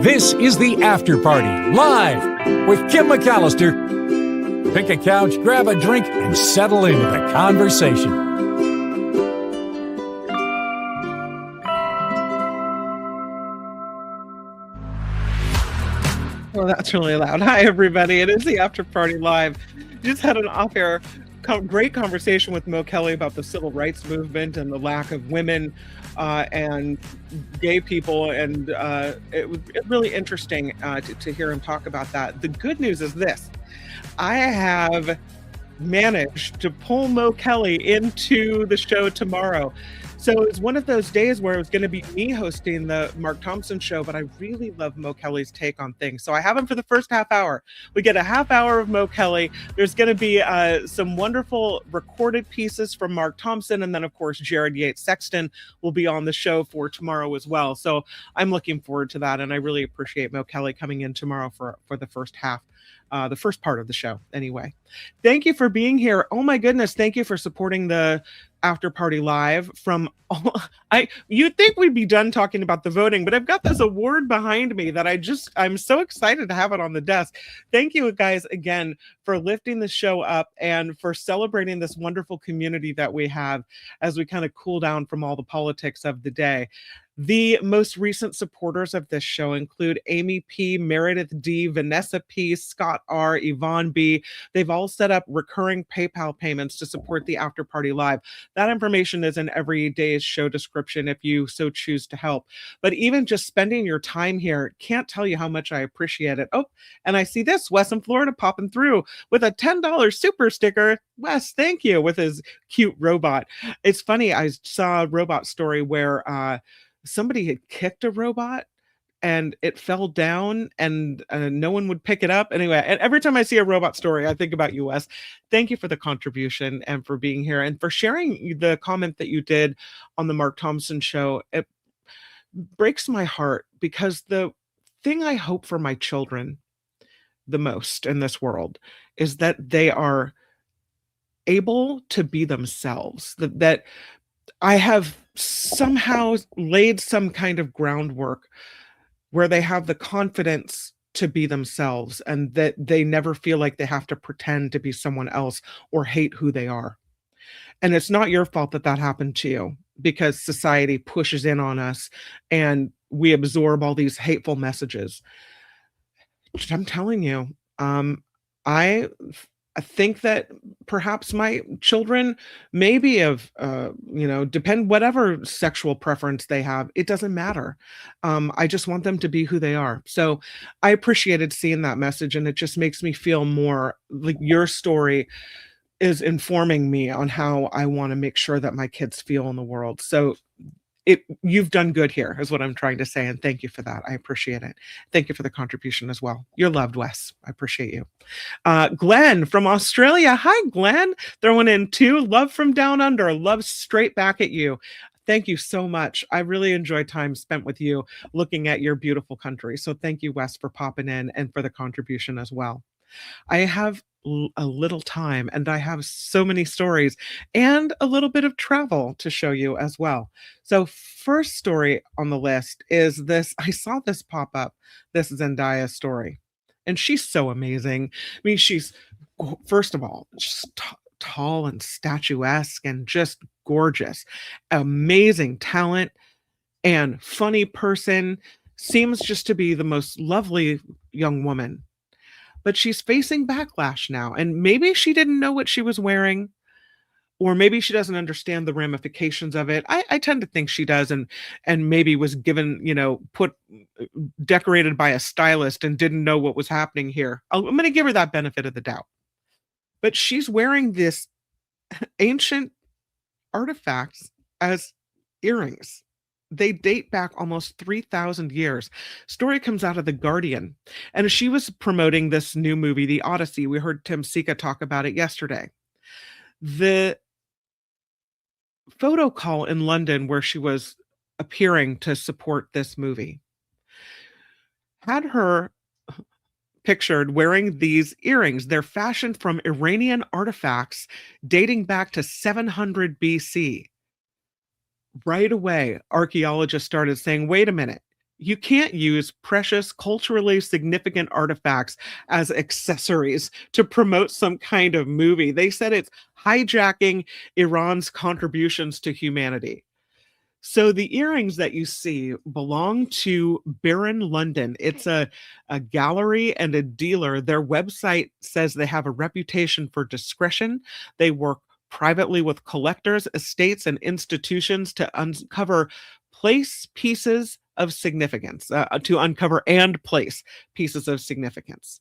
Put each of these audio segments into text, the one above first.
This is the After Party, live with Kim McAllister. Pick a couch, grab a drink, and settle into the conversation. Well, that's really loud. Hi, everybody. It is the After Party Live. Just had an off-air great conversation with Mo Kelly about the civil rights movement and the lack of women and gay people, and it was really interesting to hear him talk about that. The good news is this. I have managed to pull Mo Kelly into the show tomorrow. So it's one of those days where it was going to be me hosting the Mark Thompson show, but I really love Mo Kelly's take on things. So I have him for the first half hour. We get a half hour of Mo Kelly. There's going to be some wonderful recorded pieces from Mark Thompson. And then, of course, Jared Yates Sexton will be on the show for tomorrow as well. So I'm looking forward to that. And I really appreciate Mo Kelly coming in tomorrow for the first half. The first part of the show, anyway. Thank you for being here. Oh my goodness, thank you for supporting the After Party Live. You'd think we'd be done talking about the voting, but I've got this award behind me that I'm so excited to have it on the desk. Thank you guys again for lifting the show up and for celebrating this wonderful community that we have as we kind of cool down from all the politics of the day. The most recent supporters of this show include Amy P., Meredith D., Vanessa P., Scott R., Yvonne B. They've all set up recurring PayPal payments to support the After Party Live. That information is in every day's show description if you so choose to help. But even just spending your time here, can't tell you how much I appreciate it. Oh, and I see this, Wes in Florida popping through with a $10 super sticker. Wes, thank you, with his cute robot. It's funny, I saw a robot story where somebody had kicked a robot and it fell down and no one would pick it up. Anyway, and every time I see a robot story, I think about you, Wes. Thank you for the contribution and for being here and for sharing the comment that you did on the Mark Thompson show. It breaks my heart because the thing I hope for my children the most in this world is that they are able to be themselves, that I have somehow laid some kind of groundwork where they have the confidence to be themselves and that they never feel like they have to pretend to be someone else or hate who they are. And it's not your fault that that happened to you, because society pushes in on us and we absorb all these hateful messages. I'm telling you, I think that perhaps my children maybe of, depend whatever sexual preference they have, it doesn't matter. I just want them to be who they are. So I appreciated seeing that message, and it just makes me feel more like your story is informing me on how I want to make sure that my kids feel in the world. So you've done good here is what I'm trying to say. And thank you for that. I appreciate it. Thank you for the contribution as well. You're loved, Wes. I appreciate you. Glenn from Australia. Hi, Glenn. Throwing in 2. Love from down under. Love straight back at you. Thank you so much. I really enjoy time spent with you looking at your beautiful country. So thank you, Wes, for popping in and for the contribution as well. I have a little time and I have so many stories and a little bit of travel to show you as well. So first story on the list is this. I saw this pop up, this Zendaya story, and she's so amazing. I mean, she's, first of all, just tall and statuesque and just gorgeous, amazing talent and funny person, seems just to be the most lovely young woman. But she's facing backlash now. And maybe she didn't know what she was wearing, or maybe she doesn't understand the ramifications of it. I tend to think she does, and maybe was given, decorated by a stylist and didn't know what was happening here. I'm going to give her that benefit of the doubt. But she's wearing this ancient artifacts as earrings. They date back almost 3,000 years. Story comes out of The Guardian. And she was promoting this new movie, The Odyssey. We heard Tim Sika talk about it yesterday. The photo call in London where she was appearing to support this movie had her pictured wearing these earrings. They're fashioned from Iranian artifacts dating back to 700 BC. Right away, archaeologists started saying, wait a minute, You can't use precious, culturally significant artifacts as accessories to promote some kind of movie. They said it's hijacking Iran's contributions to humanity. So the earrings that you see belong to Baron London. It's a gallery and a dealer. Their website says they have a reputation for discretion. They work privately with collectors, estates, and institutions to uncover place pieces of significance, to uncover and place pieces of significance.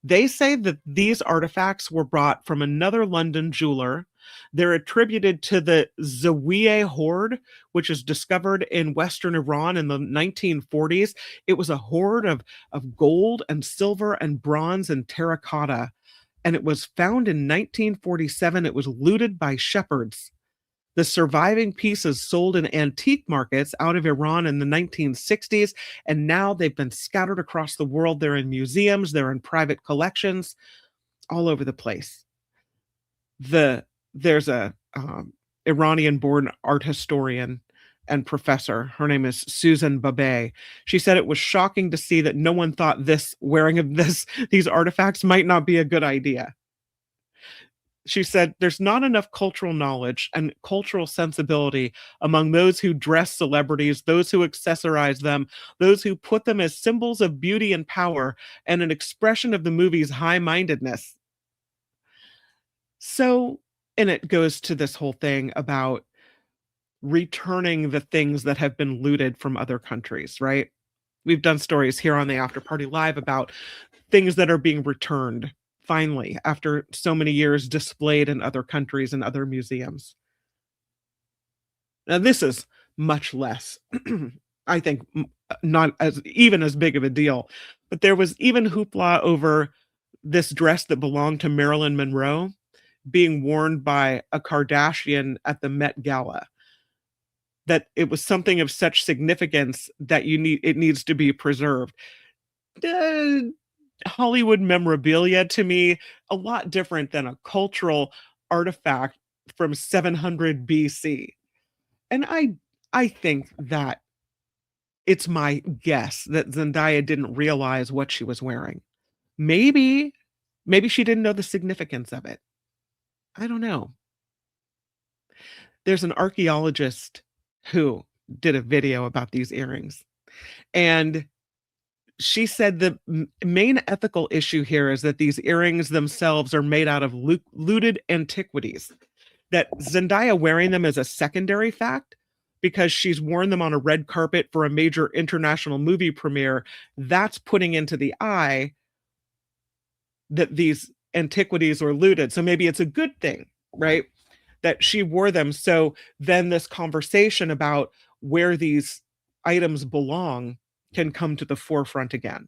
They say that these artifacts were brought from another London jeweler. They're attributed to the Zawiya hoard, which is discovered in Western Iran in the 1940s. It was a hoard of gold and silver and bronze and terracotta. And it was found in 1947. It was looted by shepherds. The surviving pieces sold in antique markets out of Iran in the 1960s, and now they've been scattered across the world. They're in museums, they're in private collections, all over the place. There's a Iranian-born art historian and professor. Her name is Susan Babay. She said it was shocking to see that no one thought this wearing of these artifacts might not be a good idea. She said, there's not enough cultural knowledge and cultural sensibility among those who dress celebrities, those who accessorize them, those who put them as symbols of beauty and power and an expression of the movie's high-mindedness. So, and it goes to this whole thing about returning the things that have been looted from other countries, right? We've done stories here on the After Party Live about things that are being returned finally, after so many years displayed in other countries and other museums. Now, this is much less, I think, not even as big of a deal, but there was even hoopla over this dress that belonged to Marilyn Monroe being worn by a Kardashian at the Met Gala. That it was something of such significance that it needs to be preserved. Hollywood memorabilia, to me, a lot different than a cultural artifact from 700 BC. And I think that it's my guess that Zendaya didn't realize what she was wearing. Maybe she didn't know the significance of it. I don't know. There's an archaeologist who did a video about these earrings, and she said the main ethical issue here is that these earrings themselves are made out of looted antiquities. That Zendaya wearing them is a secondary fact because she's worn them on a red carpet for a major international movie premiere. That's putting into the eye that these antiquities were looted. So maybe it's a good thing, right? That she wore them. So then this conversation about where these items belong can come to the forefront again.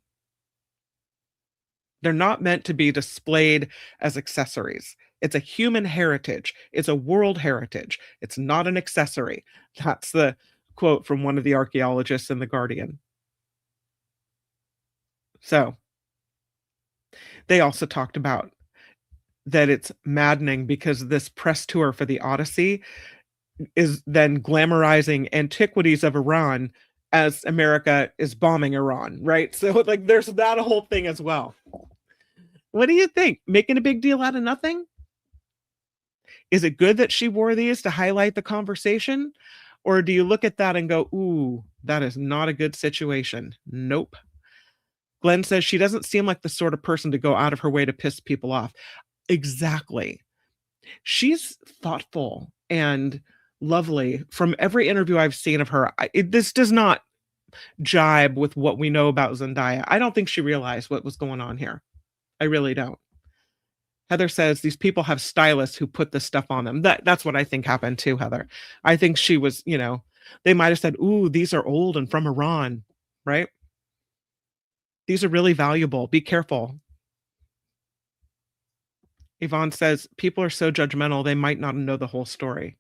They're not meant to be displayed as accessories. It's a human heritage. It's a world heritage. It's not an accessory. That's the quote from one of the archaeologists in The Guardian. So they also talked about that it's maddening because this press tour for the Odyssey is then glamorizing antiquities of Iran as America is bombing Iran, right? So like there's that whole thing as well. What do you think? Making a big deal out of nothing? Is it good that she wore these to highlight the conversation? Or do you look at that and go, ooh, that is not a good situation? Nope. Glenn says she doesn't seem like the sort of person to go out of her way to piss people off. Exactly. She's thoughtful and lovely. From every interview I've seen of her, this does not jibe with what we know about Zendaya. I don't think she realized what was going on here. I really don't. Heather says these people have stylists who put this stuff on them. That's what I think happened too, Heather. I think she was, they might have said, ooh, these are old and from Iran, right? These are really valuable. Be careful. Yvonne says, people are so judgmental, they might not know the whole story.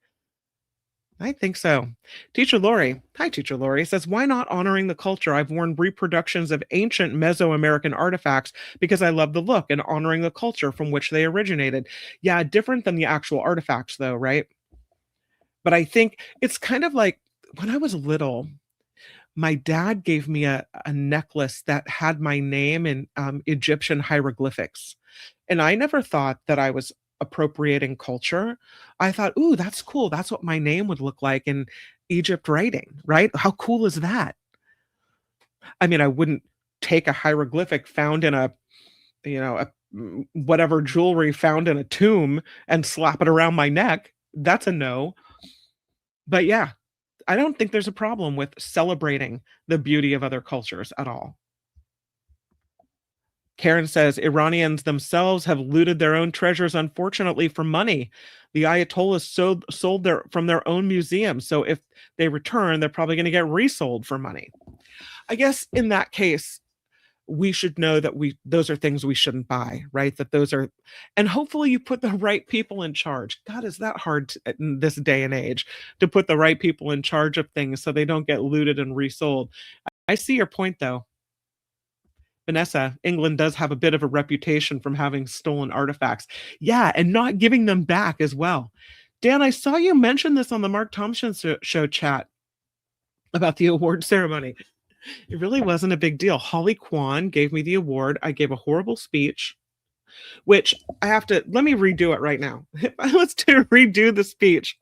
I think so. Teacher Lori, hi Teacher Lori, says, why not honoring the culture? I've worn reproductions of ancient Mesoamerican artifacts because I love the look and honoring the culture from which they originated. Yeah, different than the actual artifacts though, right? But I think it's kind of like when I was little, my dad gave me a necklace that had my name in Egyptian hieroglyphics. And I never thought that I was appropriating culture. I thought, ooh, that's cool. That's what my name would look like in Egypt writing, right? How cool is that? I mean, I wouldn't take a hieroglyphic found in whatever jewelry found in a tomb and slap it around my neck. That's a no. But yeah, I don't think there's a problem with celebrating the beauty of other cultures at all. Karen says Iranians themselves have looted their own treasures, unfortunately, for money. The Ayatollahs sold from their own museum. So if they return, they're probably going to get resold for money. I guess in that case, we should know that those are things we shouldn't buy, right? That those are, and hopefully you put the right people in charge. God, is that hard in this day and age to put the right people in charge of things so they don't get looted and resold. I see your point though. Vanessa, England does have a bit of a reputation from having stolen artifacts. Yeah, and not giving them back as well. Dan, I saw you mention this on the Mark Thompson show chat about the award ceremony. It really wasn't a big deal. Holly Kwan gave me the award. I gave a horrible speech, which let me redo it right now. If I was to redo the speech,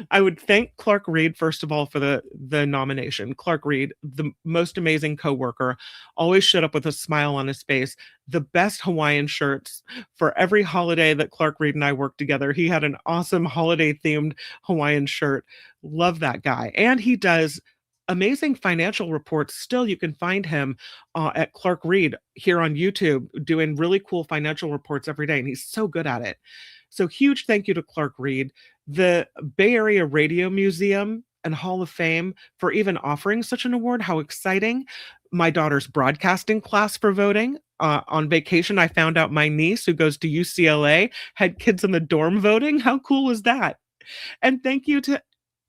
I would thank Clark Reed, first of all, for the nomination. Clark Reed, the most amazing coworker, always showed up with a smile on his face, the best Hawaiian shirts for every holiday that Clark Reed and I worked together. He had an awesome holiday themed Hawaiian shirt. Love that guy. And he does amazing financial reports. Still, you can find him at Clark Reed here on YouTube doing really cool financial reports every day, and he's so good at it. So huge thank you to Clark Reed, the Bay Area Radio Museum and Hall of Fame for even offering such an award. How exciting. My daughter's broadcasting class for voting. On vacation, I found out my niece, who goes to UCLA, had kids in the dorm voting. How cool was that? And thank you to,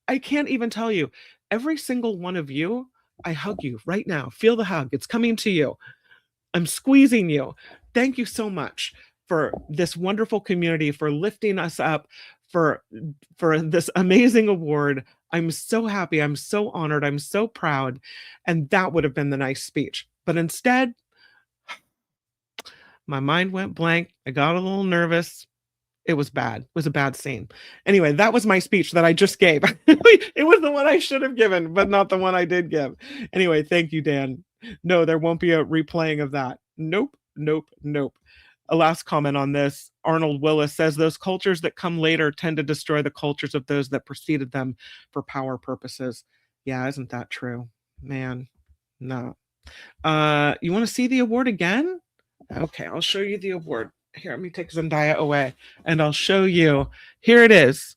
I can't even tell you, every single one of you. I hug you right now. Feel the hug. It's coming to you. I'm squeezing you. Thank you so much for this wonderful community, for lifting us up, for this amazing award. I'm so happy. I'm so honored. I'm so proud. And that would have been the nice speech. But instead, my mind went blank. I got a little nervous. It was bad. It was a bad scene. Anyway, that was my speech that I just gave. It was the one I should have given, but not the one I did give. Anyway, thank you, Dan. No, there won't be a replaying of that. Nope, nope, nope. A last comment on this. Arnold Willis says those cultures that come later tend to destroy the cultures of those that preceded them for power purposes. Yeah, isn't that true? Man, no. You want to see the award again? Okay, I'll show you the award. Here, let me take Zendaya away and I'll show you. Here it is.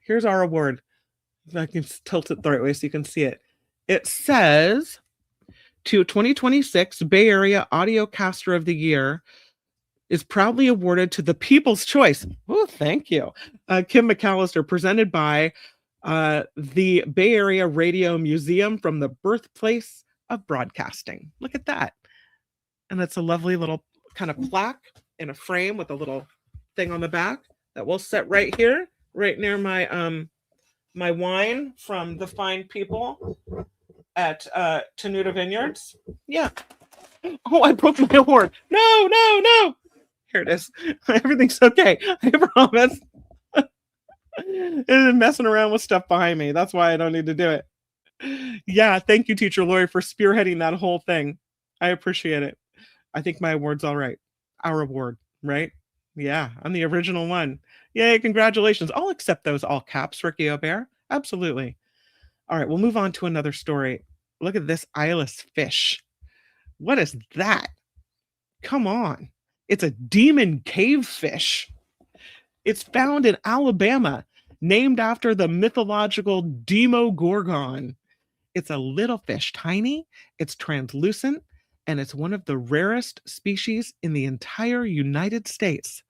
Here's our award. If I can tilt it the right way so you can see it. It says, to 2026 Bay Area Audiocaster of the Year is proudly awarded to the People's Choice. Oh, thank you. Kim McAllister, presented by the Bay Area Radio Museum from the birthplace of broadcasting. Look at that. And it's a lovely little kind of plaque in a frame with a little thing on the back that will set right here, right near my my wine from the fine people at Tenuta Vineyards. Yeah. Oh, I broke my award. No. Here it is. Everything's okay. I promise. It's messing around with stuff behind me. That's why I don't need to do it. Yeah, thank you, Teacher Lori, for spearheading that whole thing. I appreciate it. I think my award's all right. Our award, right? Yeah, I'm the original one. Yay, congratulations. I'll accept those all caps, Ricky O'Bear. Absolutely. All right, we'll move on to another story. Look at this eyeless fish. What is that? Come on. It's a demon cave fish. It's found in Alabama, named after the mythological Demogorgon. It's a little fish, tiny, it's translucent, and it's one of the rarest species in the entire United States.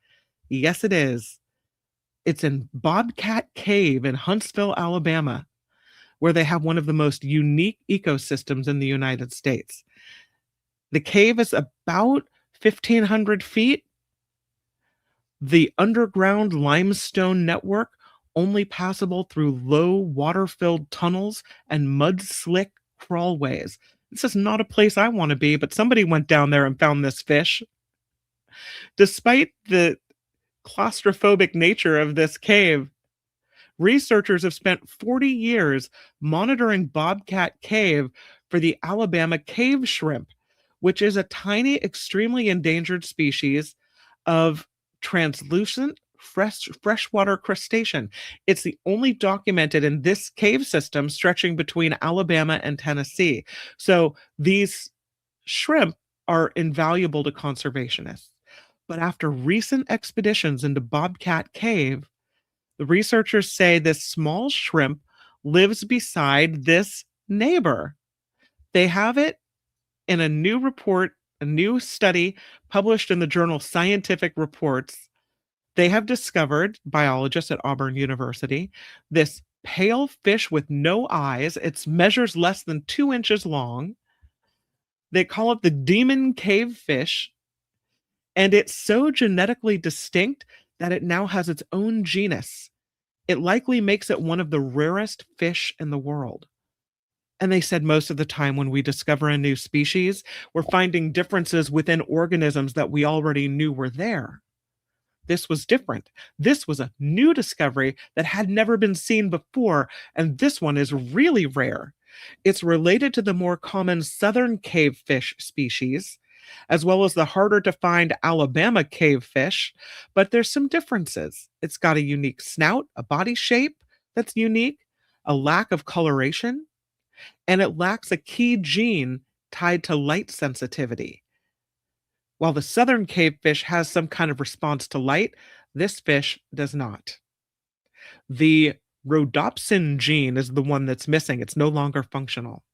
Yes, it is. It's in Bobcat Cave in Huntsville, Alabama, where they have one of the most unique ecosystems in the United States. The cave is about 1,500 feet. The underground limestone network only passable through low water-filled tunnels and mud-slick crawlways. This is not a place I want to be, but somebody went down there and found this fish. Despite the claustrophobic nature of this cave, researchers have spent 40 years monitoring Bobcat Cave for the Alabama cave shrimp, which is a tiny, extremely endangered species of translucent freshwater crustacean. It's the only documented in this cave system stretching between Alabama and Tennessee. So these shrimp are invaluable to conservationists. But after recent expeditions into Bobcat Cave, the researchers say this small shrimp lives beside this neighbor. They have it in a new report, a new study published in the journal Scientific Reports. They have discovered, biologists at Auburn University, this pale fish with no eyes. It measures less than 2 inches long. They call it the demon cave fish. And it's so genetically distinct that it now has its own genus. It likely makes it one of the rarest fish in the world. And they said most of the time when we discover a new species, we're finding differences within organisms that we already knew were there. This was different. This was a new discovery that had never been seen before, and this one is really rare. It's related to the more common southern cavefish species, as well as the harder to find Alabama cavefish, but there's some differences. It's got a unique snout, a body shape that's unique, a lack of coloration, and it lacks a key gene tied to light sensitivity. While the southern cavefish has some kind of response to light, this fish does not. The rhodopsin gene is the one that's missing. It's no longer functional.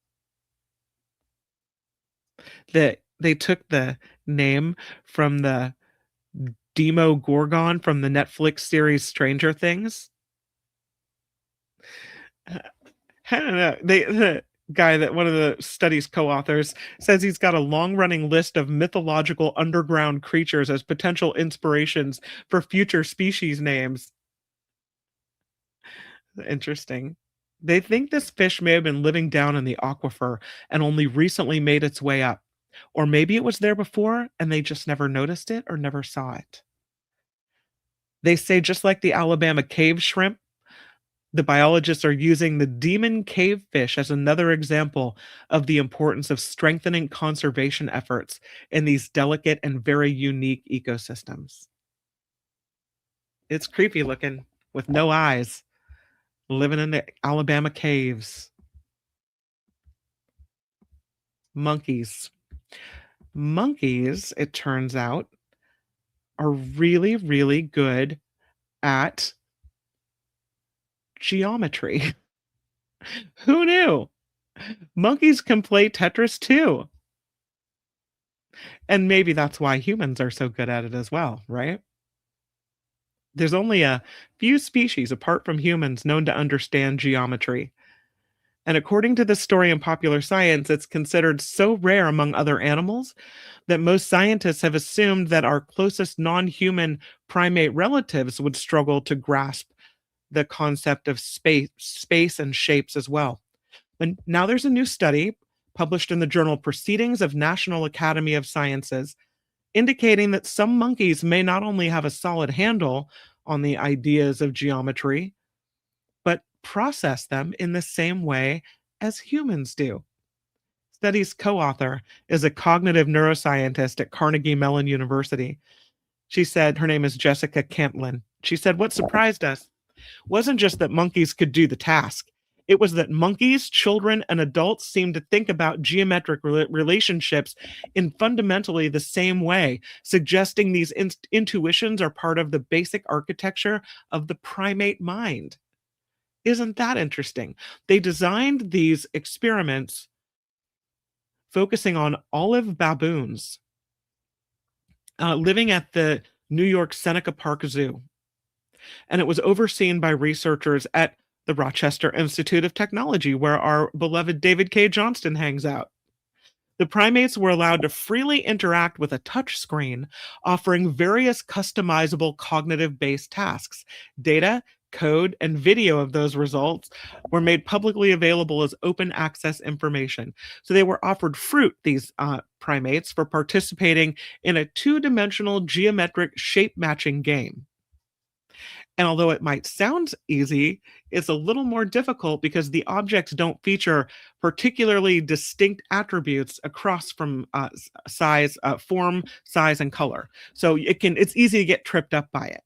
They took the name from the Demogorgon from the Netflix series Stranger Things. I don't know. The guy that one of the study's co-authors says he's got a long-running list of mythological underground creatures as potential inspirations for future species names. Interesting. They think this fish may have been living down in the aquifer and only recently made its way up. Or maybe it was there before and they just never noticed it or never saw it. They say just like the Alabama cave shrimp, the biologists are using the demon cavefish as another example of the importance of strengthening conservation efforts in these delicate and very unique ecosystems. It's creepy looking with no eyes, living in the Alabama caves. Monkeys. Monkeys, it turns out, are really, really good at geometry. Who knew? Monkeys can play Tetris too. And maybe that's why humans are so good at it as well, right? There's only a few species apart from humans known to understand geometry. And according to this story in Popular Science, it's considered so rare among other animals that most scientists have assumed that our closest non-human primate relatives would struggle to grasp the concept of space and shapes as well. And now there's a new study published in the journal Proceedings of National Academy of Sciences, indicating that some monkeys may not only have a solid handle on the ideas of geometry, but process them in the same way as humans do. Study's co-author is a cognitive neuroscientist at Carnegie Mellon University. She said, her name is Jessica Camplin. She said, what surprised us wasn't just that monkeys could do the task. It was that monkeys, children, and adults seemed to think about geometric relationships in fundamentally the same way, suggesting these intuitions are part of the basic architecture of the primate mind. Isn't that interesting? They designed these experiments focusing on olive baboons living at the New York Seneca Park Zoo. And it was overseen by researchers at the Rochester Institute of Technology, where our beloved David K. Johnston hangs out. The primates were allowed to freely interact with a touch screen, offering various customizable cognitive-based tasks. Data, code, and video of those results were made publicly available as open access information. So they were offered fruit, these primates, for participating in a two-dimensional geometric shape matching game. And although it might sound easy, it's a little more difficult because the objects don't feature particularly distinct attributes across from form, size, and color. So it's easy to get tripped up by it.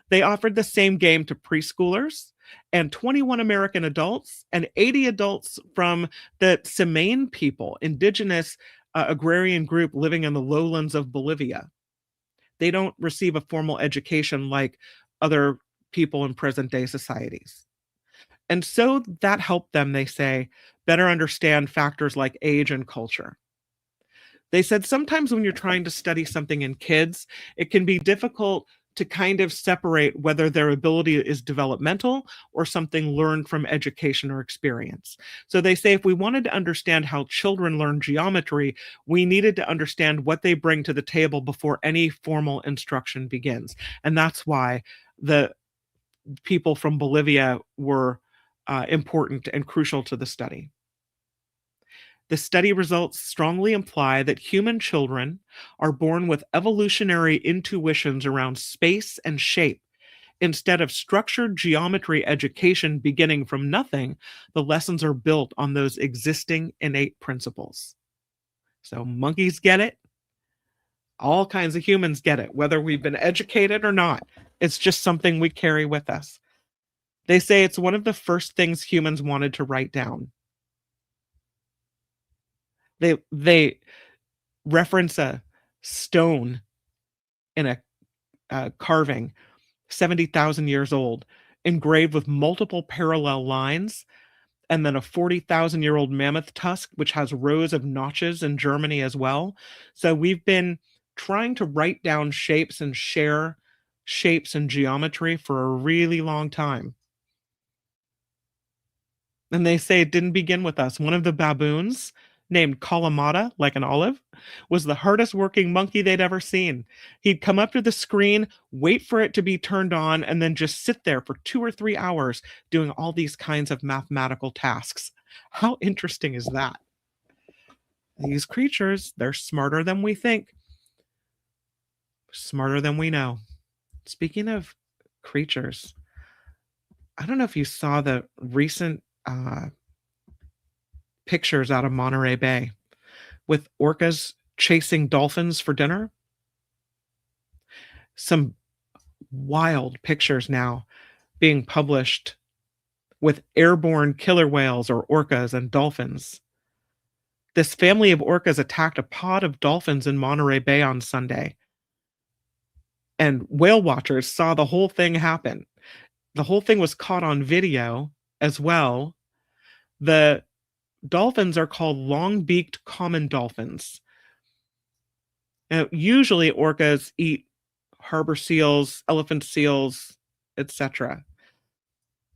They offered the same game to preschoolers and 21 American adults and 80 adults from the Semaine people, indigenous agrarian group living in the lowlands of Bolivia. They don't receive a formal education like other people in present day societies. And so that helped them, they say, better understand factors like age and culture. They said sometimes when you're trying to study something in kids, it can be difficult to kind of separate whether their ability is developmental or something learned from education or experience. So they say if we wanted to understand how children learn geometry, we needed to understand what they bring to the table before any formal instruction begins. And that's why the people from Bolivia were important and crucial to the study. The study results strongly imply that human children are born with evolutionary intuitions around space and shape. Instead of structured geometry education beginning from nothing, the lessons are built on those existing innate principles. So monkeys get it. All kinds of humans get it, whether we've been educated or not. It's just something we carry with us. They say it's one of the first things humans wanted to write down. They reference a stone in a carving 70,000 years old, engraved with multiple parallel lines, and then a 40,000-year-old mammoth tusk, which has rows of notches in Germany as well. So we've been trying to write down shapes and share shapes and geometry for a really long time. And they say it didn't begin with us. One of the baboons, named Kalamata, like an olive, was the hardest working monkey they'd ever seen. He'd come up to the screen, wait for it to be turned on, and then just sit there for 2 or 3 hours doing all these kinds of mathematical tasks. How interesting is that? These creatures, they're smarter than we think, smarter than we know. Speaking of creatures, I don't know if you saw the recent pictures out of Monterey Bay with orcas chasing dolphins for dinner. Some wild pictures now being published with airborne killer whales or orcas and dolphins. This family of orcas attacked a pod of dolphins in Monterey Bay on Sunday. And whale watchers saw the whole thing happen. The whole thing was caught on video as well. The dolphins are called long-beaked common dolphins. Now, usually orcas eat harbor seals, elephant seals, etc.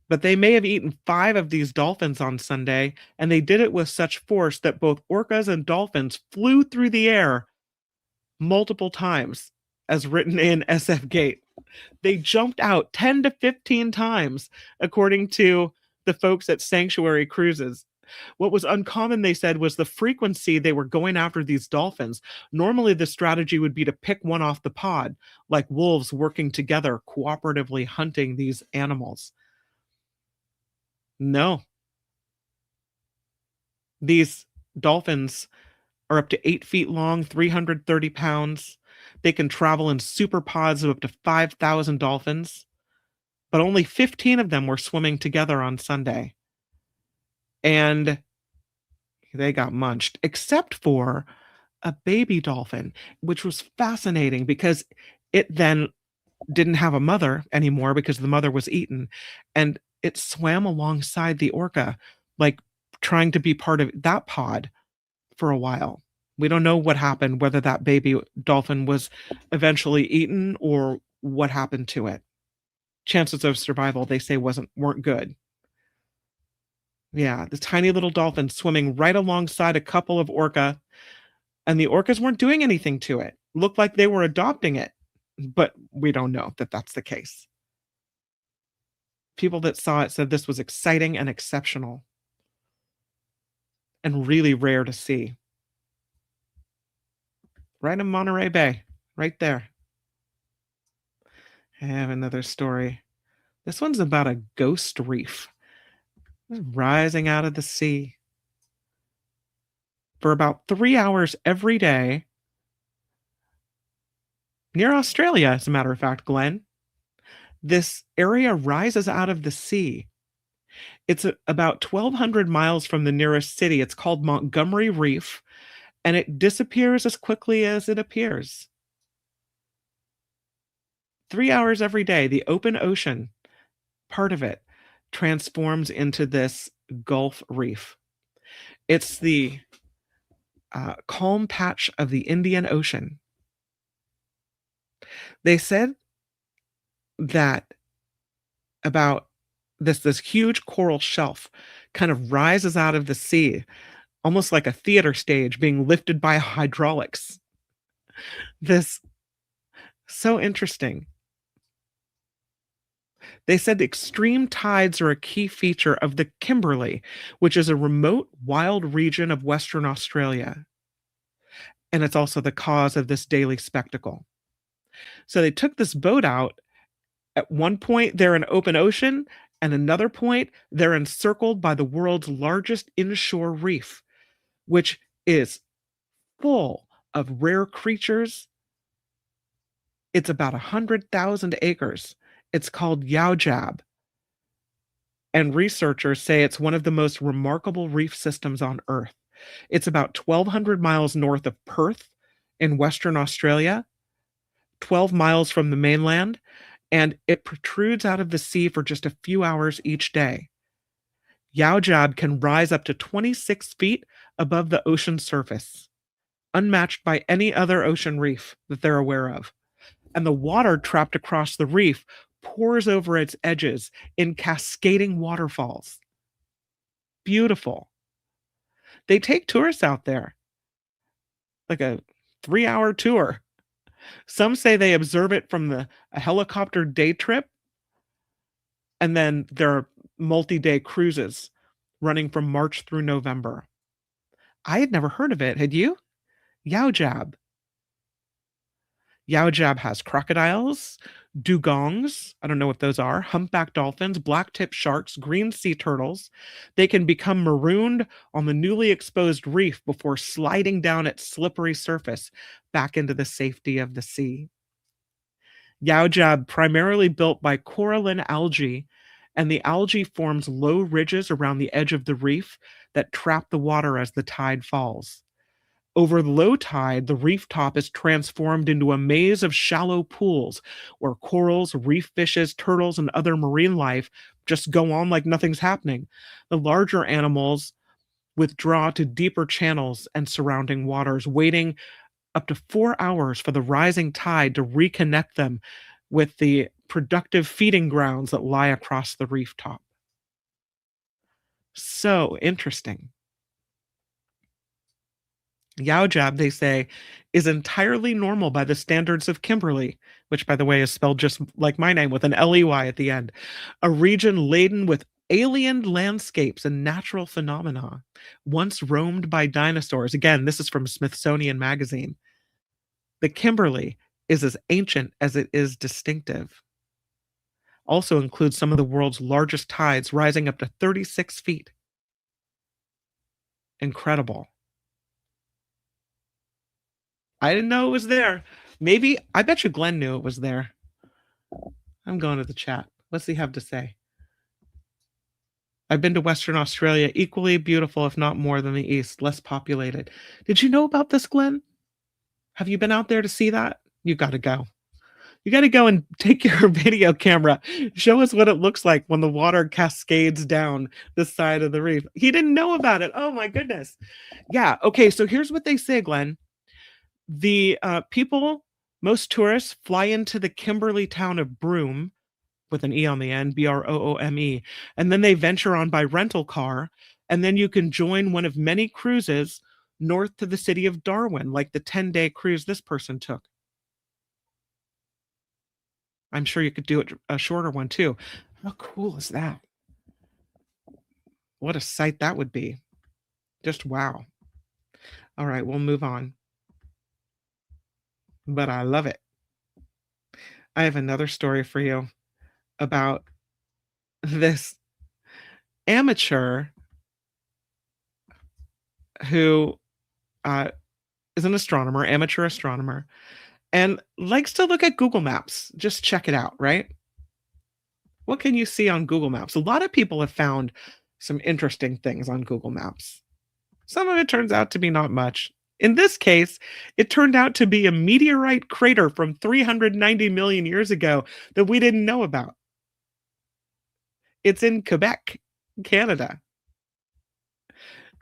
But they may have eaten 5 of these dolphins on Sunday, and they did it with such force that both orcas and dolphins flew through the air multiple times, as written in SF Gate. They jumped out 10 to 15 times, according to the folks at Sanctuary Cruises. What was uncommon, they said, was the frequency they were going after these dolphins. Normally, the strategy would be to pick one off the pod, like wolves working together, cooperatively hunting these animals. No. These dolphins are up to 8 feet long, 330 pounds. They can travel in super pods of up to 5,000 dolphins, but only 15 of them were swimming together on Sunday. And they got munched, except for a baby dolphin, which was fascinating because it then didn't have a mother anymore because the mother was eaten. And it swam alongside the orca, like trying to be part of that pod for a while. We don't know what happened, whether that baby dolphin was eventually eaten or what happened to it. Chances of survival, they say, weren't good. Yeah, the tiny little dolphin swimming right alongside a couple of orca, and the orcas weren't doing anything to it. Looked like they were adopting it, but we don't know that that's the case. People that saw it said this was exciting and exceptional and really rare to see. Right in Monterey Bay, right there. I have another story. This one's about a ghost reef rising out of the sea. For about 3 hours every day, near Australia, as a matter of fact, Glenn, this area rises out of the sea. It's about 1,200 miles from the nearest city. It's called Montgomery Reef, and it disappears as quickly as it appears. 3 hours every day, the open ocean, part of it, transforms into this Gulf Reef. It's the calm patch of the Indian Ocean. They said that about this huge coral shelf kind of rises out of the sea, almost like a theater stage being lifted by hydraulics. This so interesting. They said extreme tides are a key feature of the Kimberley, which is a remote, wild region of Western Australia. And it's also the cause of this daily spectacle. So they took this boat out. At one point, they're in open ocean, and another point, they're encircled by the world's largest inshore reef, which is full of rare creatures. It's about 100,000 acres. It's called Yaujab. And researchers say it's one of the most remarkable reef systems on Earth. It's about 1,200 miles north of Perth in Western Australia, 12 miles from the mainland, and it protrudes out of the sea for just a few hours each day. Yaujab can rise up to 26 feet above the ocean surface, unmatched by any other ocean reef that they're aware of. And the water trapped across the reef pours over its edges in cascading waterfalls. Beautiful. They take tourists out there, like a 3-hour tour. Some say they observe it from a helicopter day trip, and then there are multi-day cruises running from March through November. I had never heard of it. Had you? Yaujab. Yaujab has crocodiles, dugongs, I don't know what those are, humpback dolphins, black-tip sharks, green sea turtles. They can become marooned on the newly exposed reef before sliding down its slippery surface back into the safety of the sea. Yaujab primarily built by coralline algae, and the algae forms low ridges around the edge of the reef that trap the water as the tide falls. Over low tide, the reef top is transformed into a maze of shallow pools where corals, reef fishes, turtles, and other marine life just go on like nothing's happening. The larger animals withdraw to deeper channels and surrounding waters, waiting up to 4 hours for the rising tide to reconnect them with the productive feeding grounds that lie across the reef top. So interesting. Yaujab, they say, is entirely normal by the standards of Kimberley, which, by the way, is spelled just like my name with an L-E-Y at the end, a region laden with alien landscapes and natural phenomena, once roamed by dinosaurs. Again, this is from Smithsonian Magazine. The Kimberley is as ancient as it is distinctive. Also includes some of the world's largest tides, rising up to 36 feet. Incredible. I didn't know it was there. Maybe, I bet you Glenn knew it was there. I'm going to the chat. What's he have to say? I've been to Western Australia, equally beautiful, if not more than the East, less populated. Did you know about this, Glenn? Have you been out there to see that? You got to go. You got to go and take your video camera. Show us what it looks like when the water cascades down the side of the reef. He didn't know about it. Oh my goodness. Yeah. Okay. So here's what they say, Glenn. The most tourists fly into the Kimberley town of Broome, with an E on the end, Broome, and then they venture on by rental car, and then you can join one of many cruises north to the city of Darwin, like the 10-day cruise this person took. I'm sure you could do it a shorter one too. How cool is that? What a sight that would be. Just wow. All right, we'll move on. But I love it. I have another story for you about this amateur who is an astronomer, amateur astronomer, and likes to look at Google Maps. Just check it out, right? What can you see on Google Maps? A lot of people have found some interesting things on Google Maps. Some of it turns out to be not much. In this case, it turned out to be a meteorite crater from 390 million years ago that we didn't know about. It's in Quebec, Canada.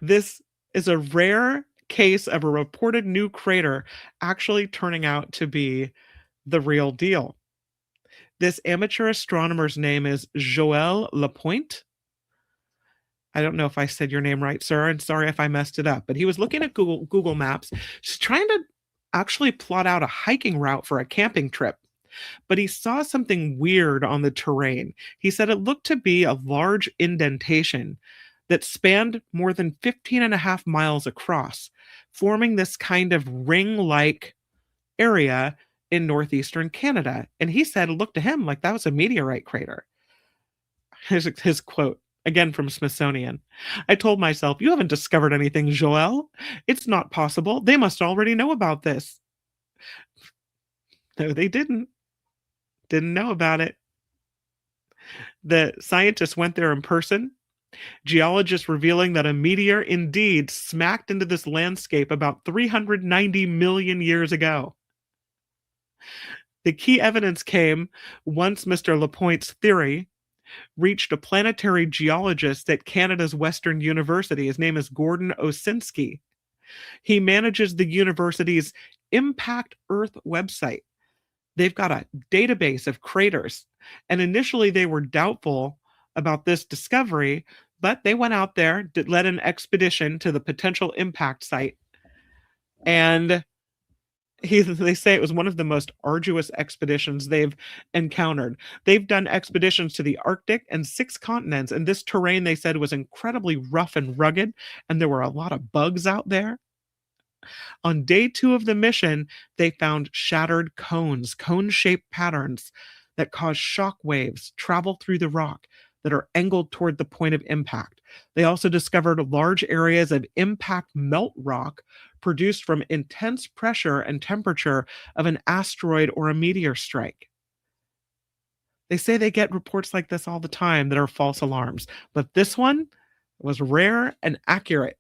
This is a rare case of a reported new crater actually turning out to be the real deal. This amateur astronomer's name is Joël Lapointe. I don't know if I said your name right, sir, and sorry if I messed it up, but he was looking at Google Maps, just trying to actually plot out a hiking route for a camping trip. But he saw something weird on the terrain. He said it looked to be a large indentation that spanned more than 15 and a half miles across, forming this kind of ring-like area in northeastern Canada. And he said it looked to him like that was a meteorite crater. His quote, again from Smithsonian. I told myself, you haven't discovered anything, Joel. It's not possible. They must already know about this. No, they didn't. Didn't know about it. The scientists went there in person. Geologists revealing that a meteor indeed smacked into this landscape about 390 million years ago. The key evidence came once Mr. Lapointe's theory reached a planetary geologist at Canada's Western University. His name is Gordon Osinski. He manages the university's Impact Earth website. They've got a database of craters, and initially they were doubtful about this discovery, but they went out there, led an expedition to the potential impact site, and they say it was one of the most arduous expeditions they've encountered. They've done expeditions to the Arctic and 6 continents, and this terrain, they said, was incredibly rough and rugged, and there were a lot of bugs out there. On day 2 of the mission, they found shattered cones, cone-shaped patterns that cause shock waves travel through the rock that are angled toward the point of impact. They also discovered large areas of impact melt rock produced from intense pressure and temperature of an asteroid or a meteor strike. They say they get reports like this all the time that are false alarms, but this one was rare and accurate.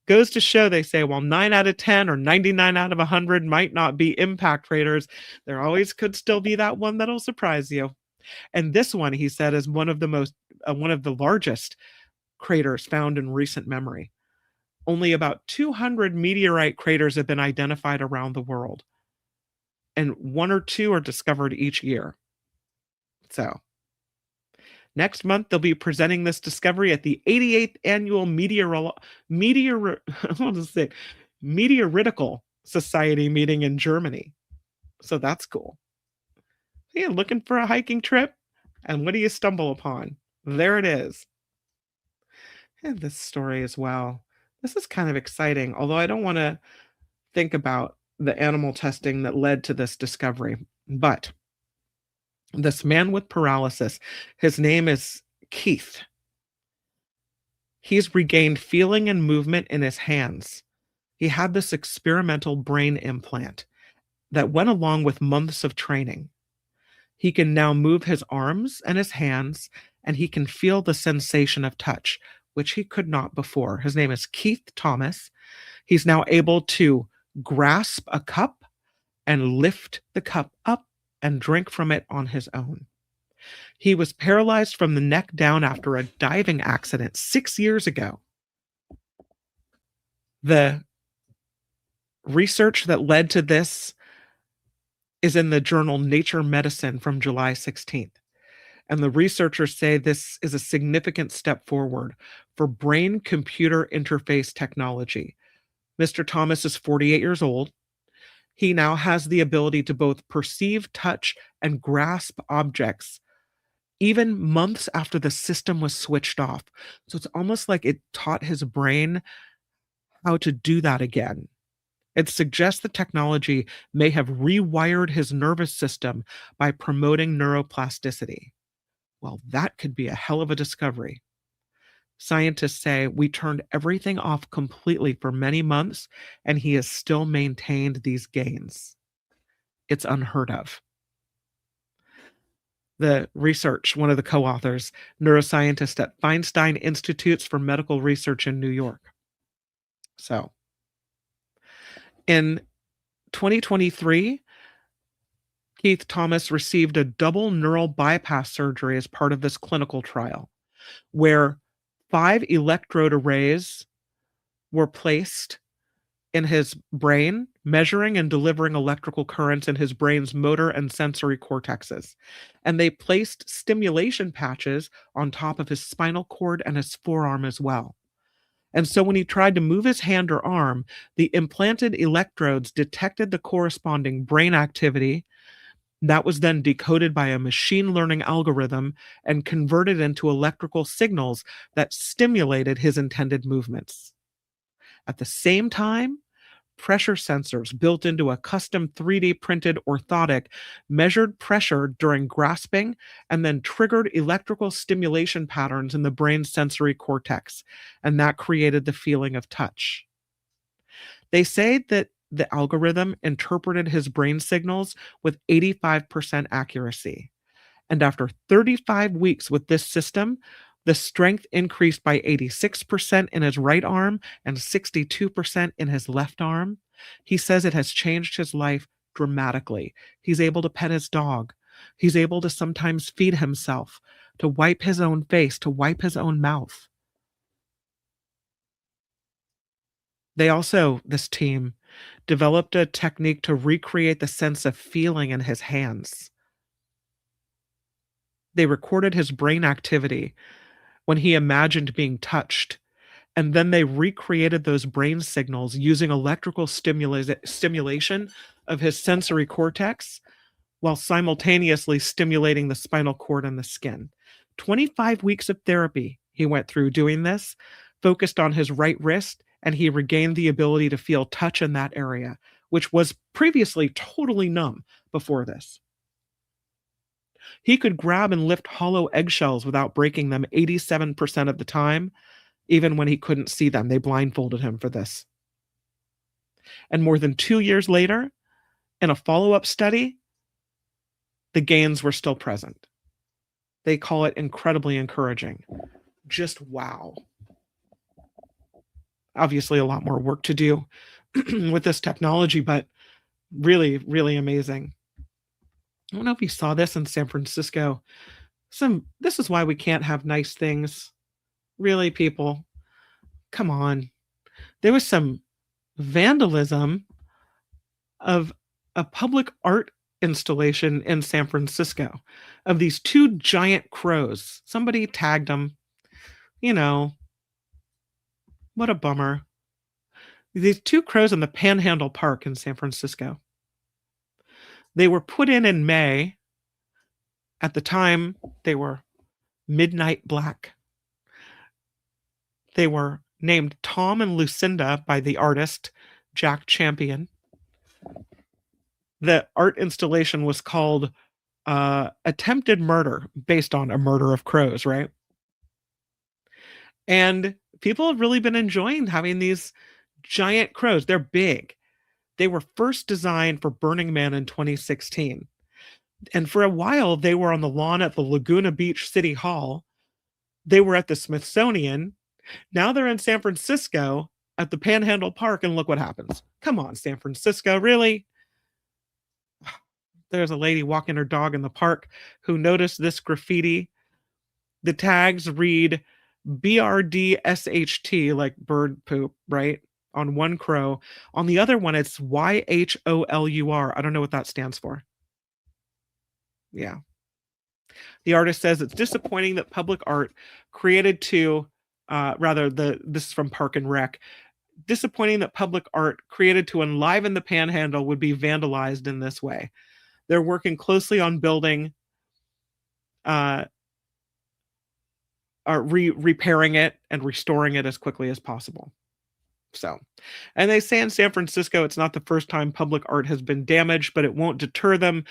Goes to show, they say, while 9 out of 10 or 99 out of 100 might not be impact craters, there always could still be that one that'll surprise you. And this one, he said, is one of the largest craters found in recent memory. Only about 200 meteorite craters have been identified around the world, and 1 or 2 are discovered each year. So, next month, they'll be presenting this discovery at the 88th Annual Meteoritical Society meeting in Germany. So that's cool. Yeah, looking for a hiking trip? And what do you stumble upon? There it is. And this story as well. This is kind of exciting, although I don't want to think about the animal testing that led to this discovery. But this man with paralysis, his name is Keith. He's regained feeling and movement in his hands. He had this experimental brain implant that went along with months of training. He can now move his arms and his hands, and he can feel the sensation of touch, which he could not before. His name is Keith Thomas. He's now able to grasp a cup and lift the cup up and drink from it on his own. He was paralyzed from the neck down after a diving accident 6 years ago. The research that led to this is in the journal Nature Medicine from July 16th. And the researchers say this is a significant step forward for brain-computer interface technology. Mr. Thomas is 48 years old. He now has the ability to both perceive, touch, and grasp objects even months after the system was switched off. So it's almost like it taught his brain how to do that again. It suggests the technology may have rewired his nervous system by promoting neuroplasticity. Well, that could be a hell of a discovery. Scientists say we turned everything off completely for many months, and he has still maintained these gains. It's unheard of. The research, one of the co-authors, neuroscientist at Feinstein Institutes for Medical Research in New York. So, in 2023, Keith Thomas received a double neural bypass surgery as part of this clinical trial, where 5 electrode arrays were placed in his brain, measuring and delivering electrical currents in his brain's motor and sensory cortexes. And they placed stimulation patches on top of his spinal cord and his forearm as well. And so when he tried to move his hand or arm, the implanted electrodes detected the corresponding brain activity. That was then decoded by a machine learning algorithm and converted into electrical signals that stimulated his intended movements. At the same time, pressure sensors built into a custom 3D printed orthotic measured pressure during grasping and then triggered electrical stimulation patterns in the brain's sensory cortex, and that created the feeling of touch. They say that the algorithm interpreted his brain signals with 85% accuracy. And after 35 weeks with this system, the strength increased by 86% in his right arm and 62% in his left arm. He says it has changed his life dramatically. He's able to pet his dog. He's able to sometimes feed himself, to wipe his own face, to wipe his own mouth. They also, this team, developed a technique to recreate the sense of feeling in his hands. They recorded his brain activity when he imagined being touched, and then they recreated those brain signals using electrical stimulation of his sensory cortex while simultaneously stimulating the spinal cord and the skin. 25 weeks of therapy he went through doing this, focused on his right wrist, and he regained the ability to feel touch in that area, which was previously totally numb before this. He could grab and lift hollow eggshells without breaking them 87% of the time, even when he couldn't see them. They blindfolded him for this. And more than 2 years later, in a follow-up study, the gains were still present. They call it incredibly encouraging. Just wow. Obviously, a lot more work to do with this technology, but really, really amazing. I don't know if you saw this in San Francisco. This is why we can't have nice things. Really, people, come on. There was some vandalism of a public art installation in San Francisco of these 2 giant crows. Somebody tagged them. You know, what a bummer. These 2 crows in the Panhandle Park in San Francisco. They were put in May. At the time, they were midnight black. They were named Tom and Lucinda by the artist Jack Champion. The art installation was called Attempted Murder, based on a murder of crows, right? And people have really been enjoying having these giant crows. They're big. They were first designed for Burning Man in 2016. And for a while, they were on the lawn at the Laguna Beach City Hall. They were at the Smithsonian. Now they're in San Francisco at the Panhandle Park, and look what happens. Come on, San Francisco, really? There's a lady walking her dog in the park who noticed this graffiti. The tags read BRDSHT, like bird poop, right? On one crow. On the other one, it's YHOLUR. I don't know what that stands for. Yeah. The artist says it's disappointing that public art created to, this is from Park and Rec, disappointing that public art created to enliven the Panhandle would be vandalized in this way. They're working closely on building repairing it and restoring it as quickly as possible. So, and they say in San Francisco, it's not the first time public art has been damaged, but it won't deter them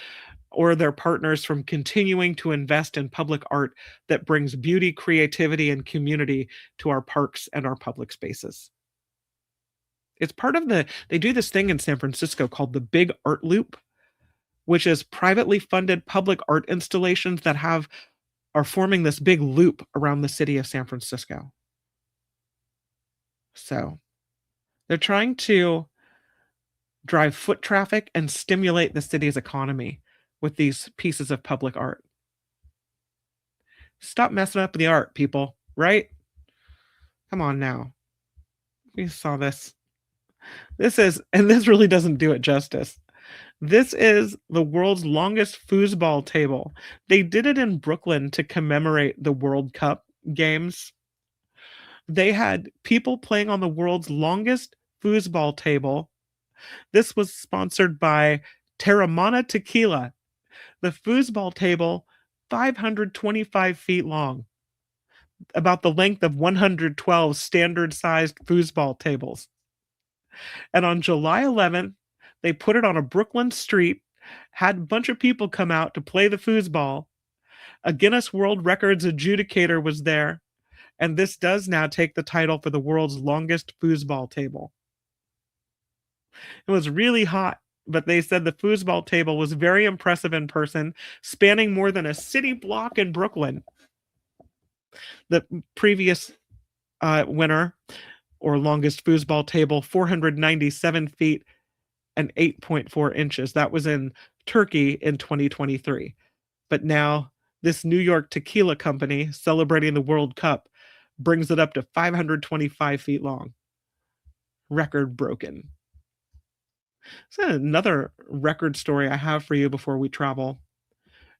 or their partners from continuing to invest in public art that brings beauty, creativity, and community to our parks and our public spaces. It's part of they do this thing in San Francisco called the Big Art Loop, which is privately funded public art installations that are forming this big loop around the city of San Francisco. So they're trying to drive foot traffic and stimulate the city's economy with these pieces of public art. Stop messing up the art, people, right? Come on now. We saw this. And this really doesn't do it justice. This is the world's longest foosball table. They did it in Brooklyn to commemorate the World Cup games. They had people playing on the world's longest foosball table. This was sponsored by Terramana Tequila. The foosball table, 525 feet long, about the length of 112 standard-sized foosball tables. And on July 11th, they put it on a Brooklyn street, had a bunch of people come out to play the foosball. A Guinness World Records adjudicator was there, and this does now take the title for the world's longest foosball table. It was really hot, but they said the foosball table was very impressive in person, spanning more than a city block in Brooklyn. The previous winner, or longest foosball table, 497 feet and 8.4 inches. That was in Turkey in 2023. But now this New York tequila company celebrating the World Cup brings it up to 525 feet long. Record broken. So another record story I have for you before we travel.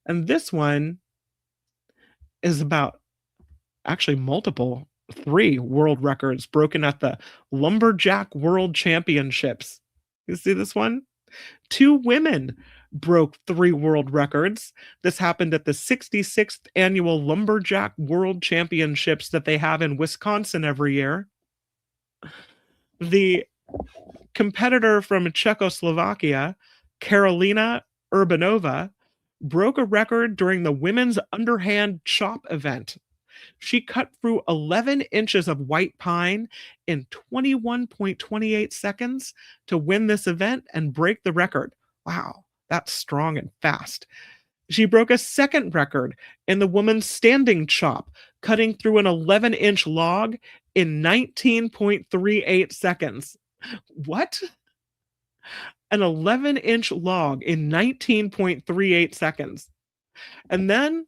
And this one is about actually three world records broken at the Lumberjack World Championships. You see this one? 2 women broke 3 world records. This happened at the 66th annual Lumberjack World Championships that they have in Wisconsin every year. The competitor from Czechoslovakia, Karolina Urbanova, broke a record during the women's underhand chop event. She cut through 11 inches of white pine in 21.28 seconds to win this event and break the record. Wow, that's strong and fast. She broke a second record in the woman's standing chop, cutting through an 11-inch log in 19.38 seconds. What? An 11-inch log in 19.38 seconds. And then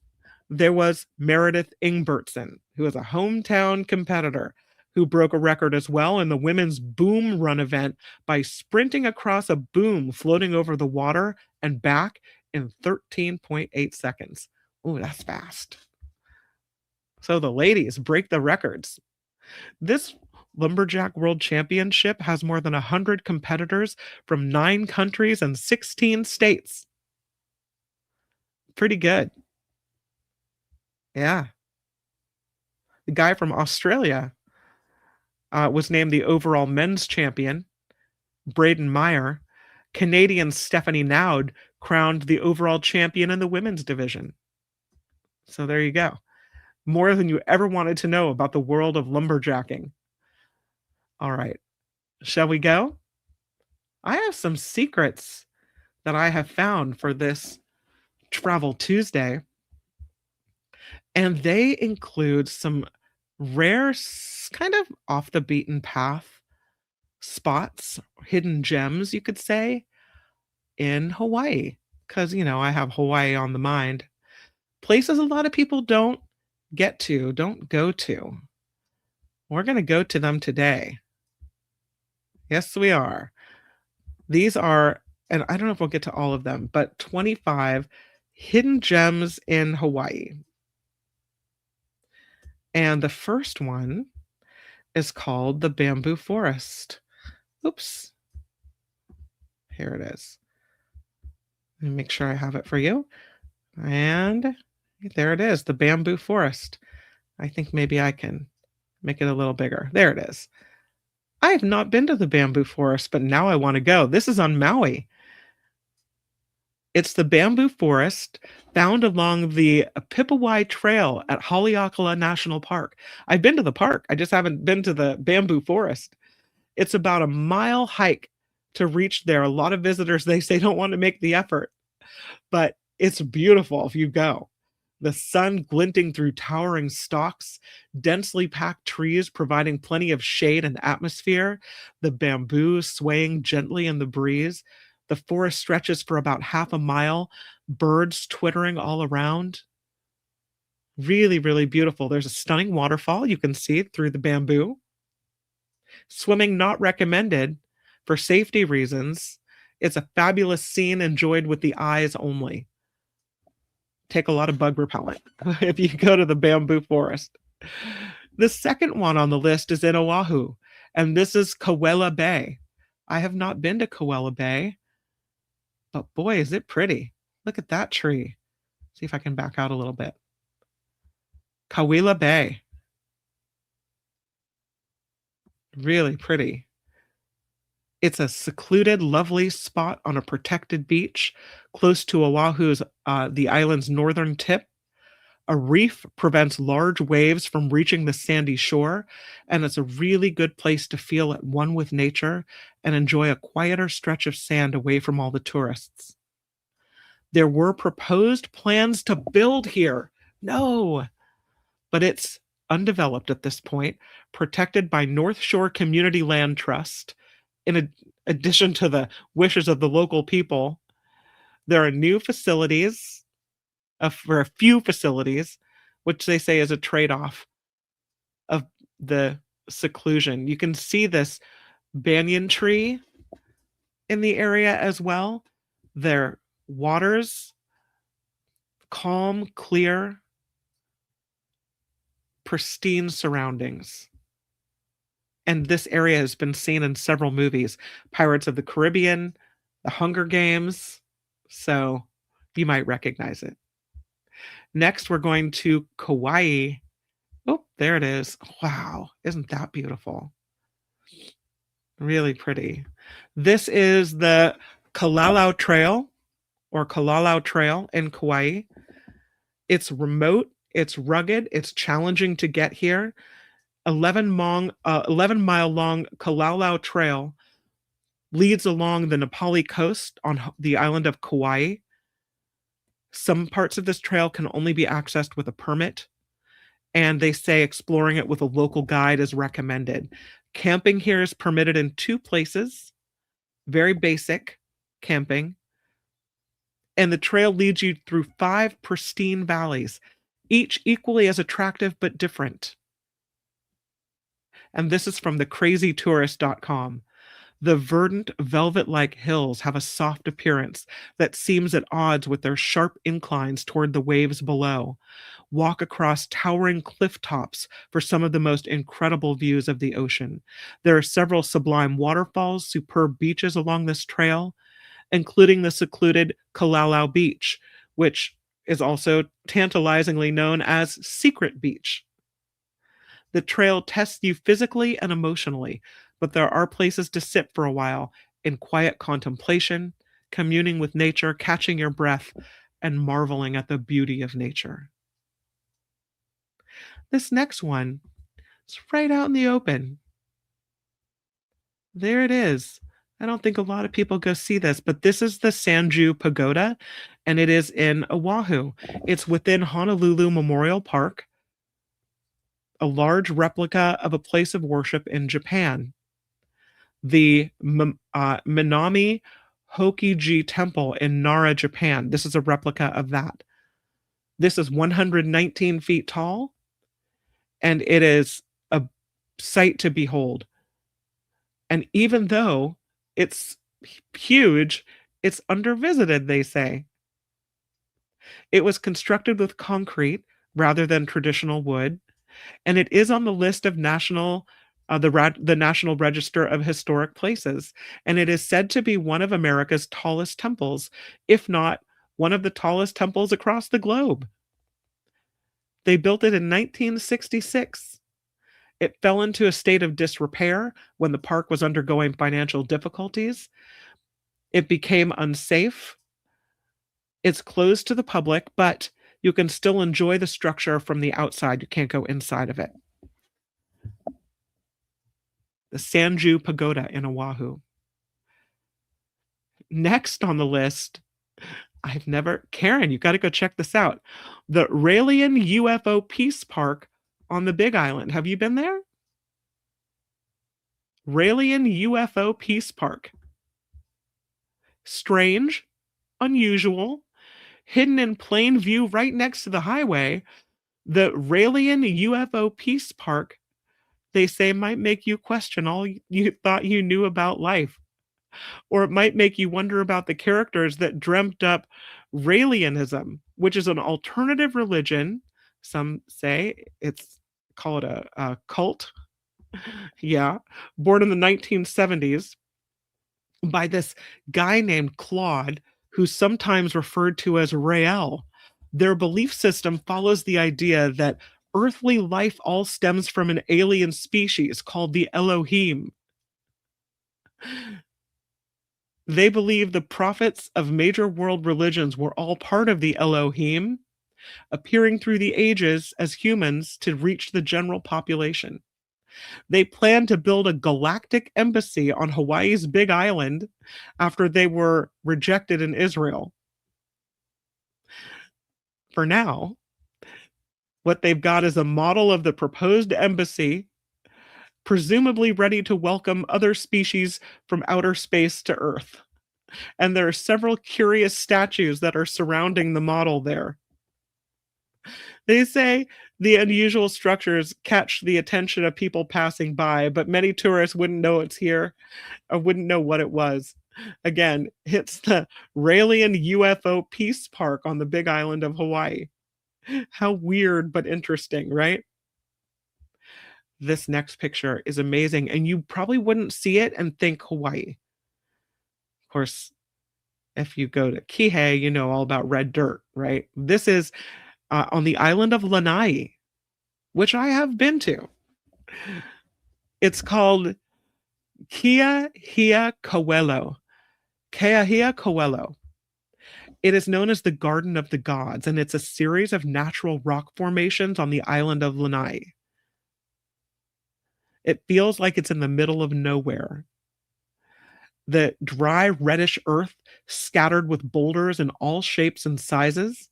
there was Meredith Ingbertson, who is a hometown competitor, who broke a record as well in the women's boom run event by sprinting across a boom floating over the water and back in 13.8 seconds. Oh, that's fast. So the ladies break the records. This Lumberjack World Championship has more than 100 competitors from 9 countries and 16 states. Pretty good. Yeah. The guy from Australia was named the overall men's champion. Braden Meyer. Canadian Stephanie Naud crowned the overall champion in the women's division. So there you go. More than you ever wanted to know about the world of lumberjacking. All right. Shall we go? I have some secrets that I have found for this Travel Tuesday. And they include some rare, kind of off the beaten path spots, hidden gems, you could say, in Hawaii. Because, I have Hawaii on the mind. Places a lot of people don't go to. We're going to go to them today. Yes, we are. These are, and I don't know if we'll get to all of them, but 25 hidden gems in Hawaii. And the first one is called the Bamboo Forest. Oops. Here it is. Let me make sure I have it for you. And there it is, the Bamboo Forest. I think maybe I can make it a little bigger. There it is. I have not been to the bamboo forest, but now I want to go. This is on Maui. It's the bamboo forest found along the Pipawai Trail at Haleakala National Park. I've been to the park. I just haven't been to the bamboo forest. It's about a mile hike to reach there. A lot of visitors, they say, don't want to make the effort, but it's beautiful if you go. The sun glinting through towering stalks, densely packed trees providing plenty of shade and atmosphere, the bamboo swaying gently in the breeze. The forest stretches for about half a mile, birds twittering all around. Really, really beautiful. There's a stunning waterfall you can see through the bamboo. Swimming not recommended for safety reasons. It's a fabulous scene enjoyed with the eyes only. Take a lot of bug repellent if you go to the bamboo forest. The second one on the list is in Oahu, and this is Kawela Bay. I have not been to Kawela Bay, but boy, is it pretty. Look at that tree. See if I can back out a little bit. Kawela Bay. Really pretty. It's a secluded, lovely spot on a protected beach close to Oahu's, the island's northern tip. A reef prevents large waves from reaching the sandy shore, and it's a really good place to feel at one with nature and enjoy a quieter stretch of sand away from all the tourists. There were proposed plans to build here. No, but it's undeveloped at this point, protected by North Shore Community Land Trust. In addition to the wishes of the local people, there are new facilities, for a few facilities, which they say is a trade-off of the seclusion. You can see this banyan tree in the area as well. Their waters, calm, clear, pristine surroundings. And this area has been seen in several movies, Pirates of the Caribbean, The Hunger Games, so you might recognize it. Next, we're going to Kauai. Oh, there it is. Wow, isn't that beautiful? Really pretty. This is the Kalalau Trail, or Kalalau Trail in Kauai. It's remote, it's rugged, it's challenging to get here. 11-mile long Kalalau Trail leads along the Nepali coast on the island of Kauai. Some parts of this trail can only be accessed with a permit, and they say exploring it with a local guide is recommended. Camping here is permitted in 2 places, very basic camping, and the trail leads you through 5 pristine valleys, each equally as attractive but different. And this is from thecrazytourist.com. The verdant, velvet-like hills have a soft appearance that seems at odds with their sharp inclines toward the waves below. Walk across towering cliff tops for some of the most incredible views of the ocean. There are several sublime waterfalls, superb beaches along this trail, including the secluded Kalalau Beach, which is also tantalizingly known as Secret Beach. The trail tests you physically and emotionally, but there are places to sit for a while in quiet contemplation, communing with nature, catching your breath, and marveling at the beauty of nature. This next one is right out in the open. There it is. I don't think a lot of people go see this, but this is the Sanju Pagoda, and it is in Oahu. It's within Honolulu Memorial Park, a large replica of a place of worship in Japan. The Minami Hokiji Temple in Nara, Japan. This is a replica of that. This is 119 feet tall, and it is a sight to behold. And even though it's huge, it's undervisited, they say. It was constructed with concrete rather than traditional wood, and it is on the list of the National Register of Historic Places, and it is said to be one of America's tallest temples, if not one of the tallest temples across the globe. They built it in 1966. It fell into a state of disrepair when the park was undergoing financial difficulties. It became unsafe. It's closed to the public, but you can still enjoy the structure from the outside. You can't go inside of it. The Sanju Pagoda in Oahu. Next on the list, Karen, you got to go check this out. The Raelian UFO Peace Park on the Big Island. Have you been there? Raelian UFO Peace Park. Strange, unusual, hidden in plain view right next to the highway. The Raelian UFO Peace Park, they say, might make you question all you thought you knew about life. Or it might make you wonder about the characters that dreamt up Raelianism, which is an alternative religion. Some say call it a cult. Yeah. Born in the 1970s by this guy named Claude, who's sometimes referred to as Rael. Their belief system follows the idea that earthly life all stems from an alien species called the Elohim. They believe the prophets of major world religions were all part of the Elohim, appearing through the ages as humans to reach the general population. They plan to build a galactic embassy on Hawaii's Big Island after they were rejected in Israel. For now, what they've got is a model of the proposed embassy, presumably ready to welcome other species from outer space to Earth. And there are several curious statues that are surrounding the model there. They say the unusual structures catch the attention of people passing by, but many tourists wouldn't know it's here or wouldn't know what it was. Again, it's the Raelian UFO Peace Park on the Big Island of Hawaii. How weird, but interesting, right? This next picture is amazing, and you probably wouldn't see it and think Hawaii. Of course, if you go to Kihei, you know all about red dirt, right? This is on the island of Lanai, which I have been to. It's called Keahia Kowelo. Keahia Kowelo. It is known as the Garden of the Gods, and it's a series of natural rock formations on the island of Lanai. It feels like it's in the middle of nowhere. The dry, reddish earth scattered with boulders in all shapes and sizes.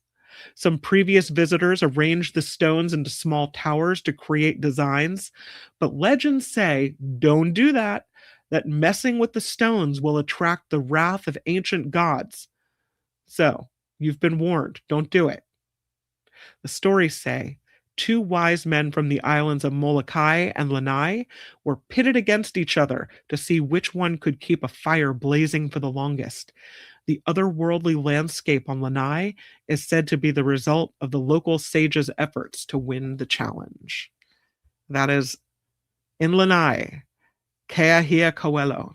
Some previous visitors arranged the stones into small towers to create designs, but legends say, don't do that, that messing with the stones will attract the wrath of ancient gods. So, you've been warned, don't do it. The stories say, 2 wise men from the islands of Molokai and Lanai were pitted against each other to see which one could keep a fire blazing for the longest. The otherworldly landscape on Lanai is said to be the result of the local sages' efforts to win the challenge. That is in Lanai, Keahia Kowelo.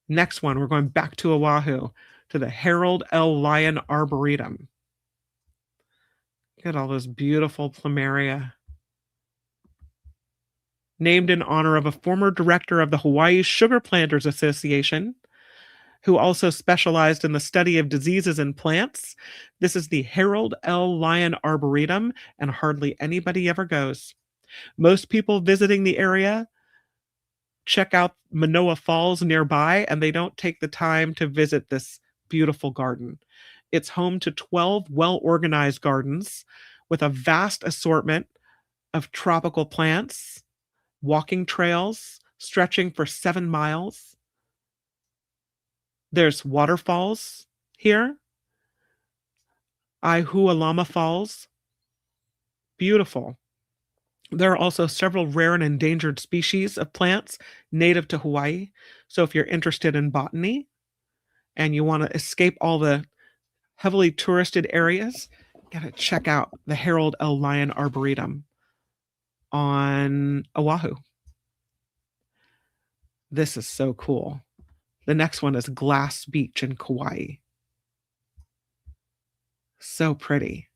Next one, we're going back to Oahu, to the Harold L. Lyon Arboretum. Look at all those beautiful plumeria. Named in honor of a former director of the Hawaii Sugar Planters Association, who also specialized in the study of diseases in plants. This is the Harold L. Lyon Arboretum, and hardly anybody ever goes. Most people visiting the area check out Manoa Falls nearby, and they don't take the time to visit this beautiful garden. It's home to 12 well-organized gardens with a vast assortment of tropical plants, walking trails stretching for 7 miles. There's waterfalls here. Aihualama Falls. Beautiful. There are also several rare and endangered species of plants native to Hawaii. So if you're interested in botany and you want to escape all the heavily touristed areas, you gotta check out the Harold L. Lyon Arboretum on Oahu. This is so cool. The next one is Glass Beach in Kauai. So pretty.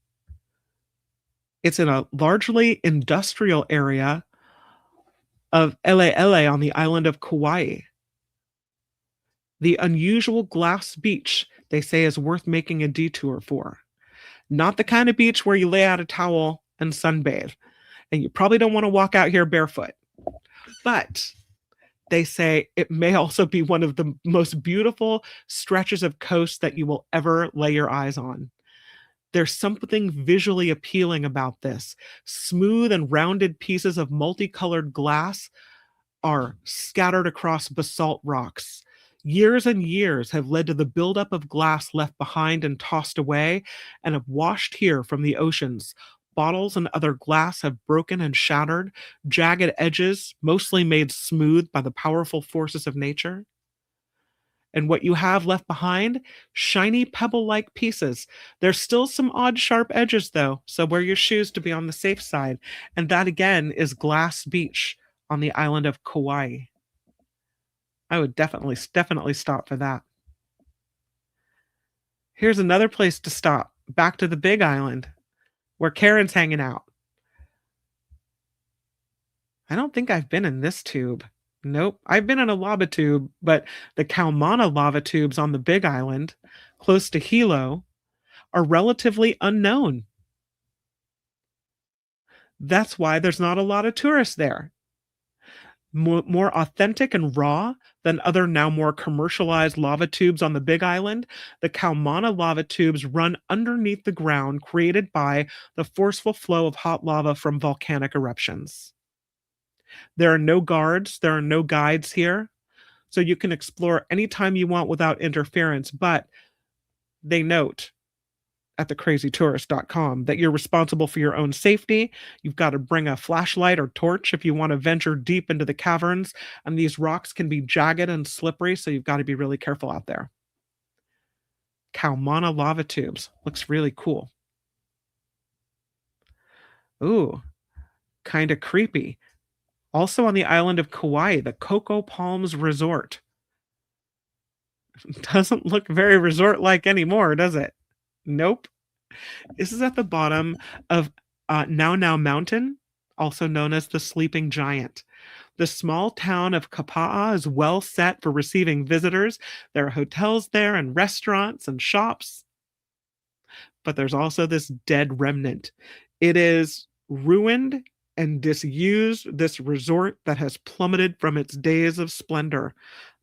It's in a largely industrial area of Ele on the island of Kauai. The unusual glass beach, they say, is worth making a detour for. Not the kind of beach where you lay out a towel and sunbathe. And you probably don't want to walk out here barefoot. But they say it may also be one of the most beautiful stretches of coast that you will ever lay your eyes on. There's something visually appealing about this. Smooth and rounded pieces of multicolored glass are scattered across basalt rocks. Years and years have led to the buildup of glass left behind and tossed away and have washed here from the oceans. Bottles and other glass have broken and shattered, jagged edges, mostly made smooth by the powerful forces of nature. And what you have left behind, shiny pebble-like pieces. There's still some odd sharp edges though, so wear your shoes to be on the safe side. And that again is Glass Beach on the island of Kauai. I would definitely stop for that. Here's another place to stop, back to the Big Island, where Karen's hanging out. I don't think I've been in this tube. Nope, I've been in a lava tube, but the Kaumana lava tubes on the Big Island, close to Hilo, are relatively unknown. That's why there's not a lot of tourists there. More authentic and raw than other now more commercialized lava tubes on the Big Island, the Kaumana lava tubes run underneath the ground created by the forceful flow of hot lava from volcanic eruptions. There are no guards, there are no guides here, so you can explore anytime you want without interference, but they note at thecrazytourist.com that you're responsible for your own safety. You've got to bring a flashlight or torch if you want to venture deep into the caverns, and these rocks can be jagged and slippery, so you've got to be really careful out there. Kaumana lava tubes. Looks really cool. Ooh, kind of creepy. Also on the island of Kauai, the Coco Palms Resort. Doesn't look very resort-like anymore, does it? Nope. This is at the bottom of Now Now Mountain, also known as the Sleeping Giant. The small town of Kapa'a is well set for receiving visitors. There are hotels there and restaurants and shops. But there's also this dead remnant. It is ruined and disused, this resort that has plummeted from its days of splendor.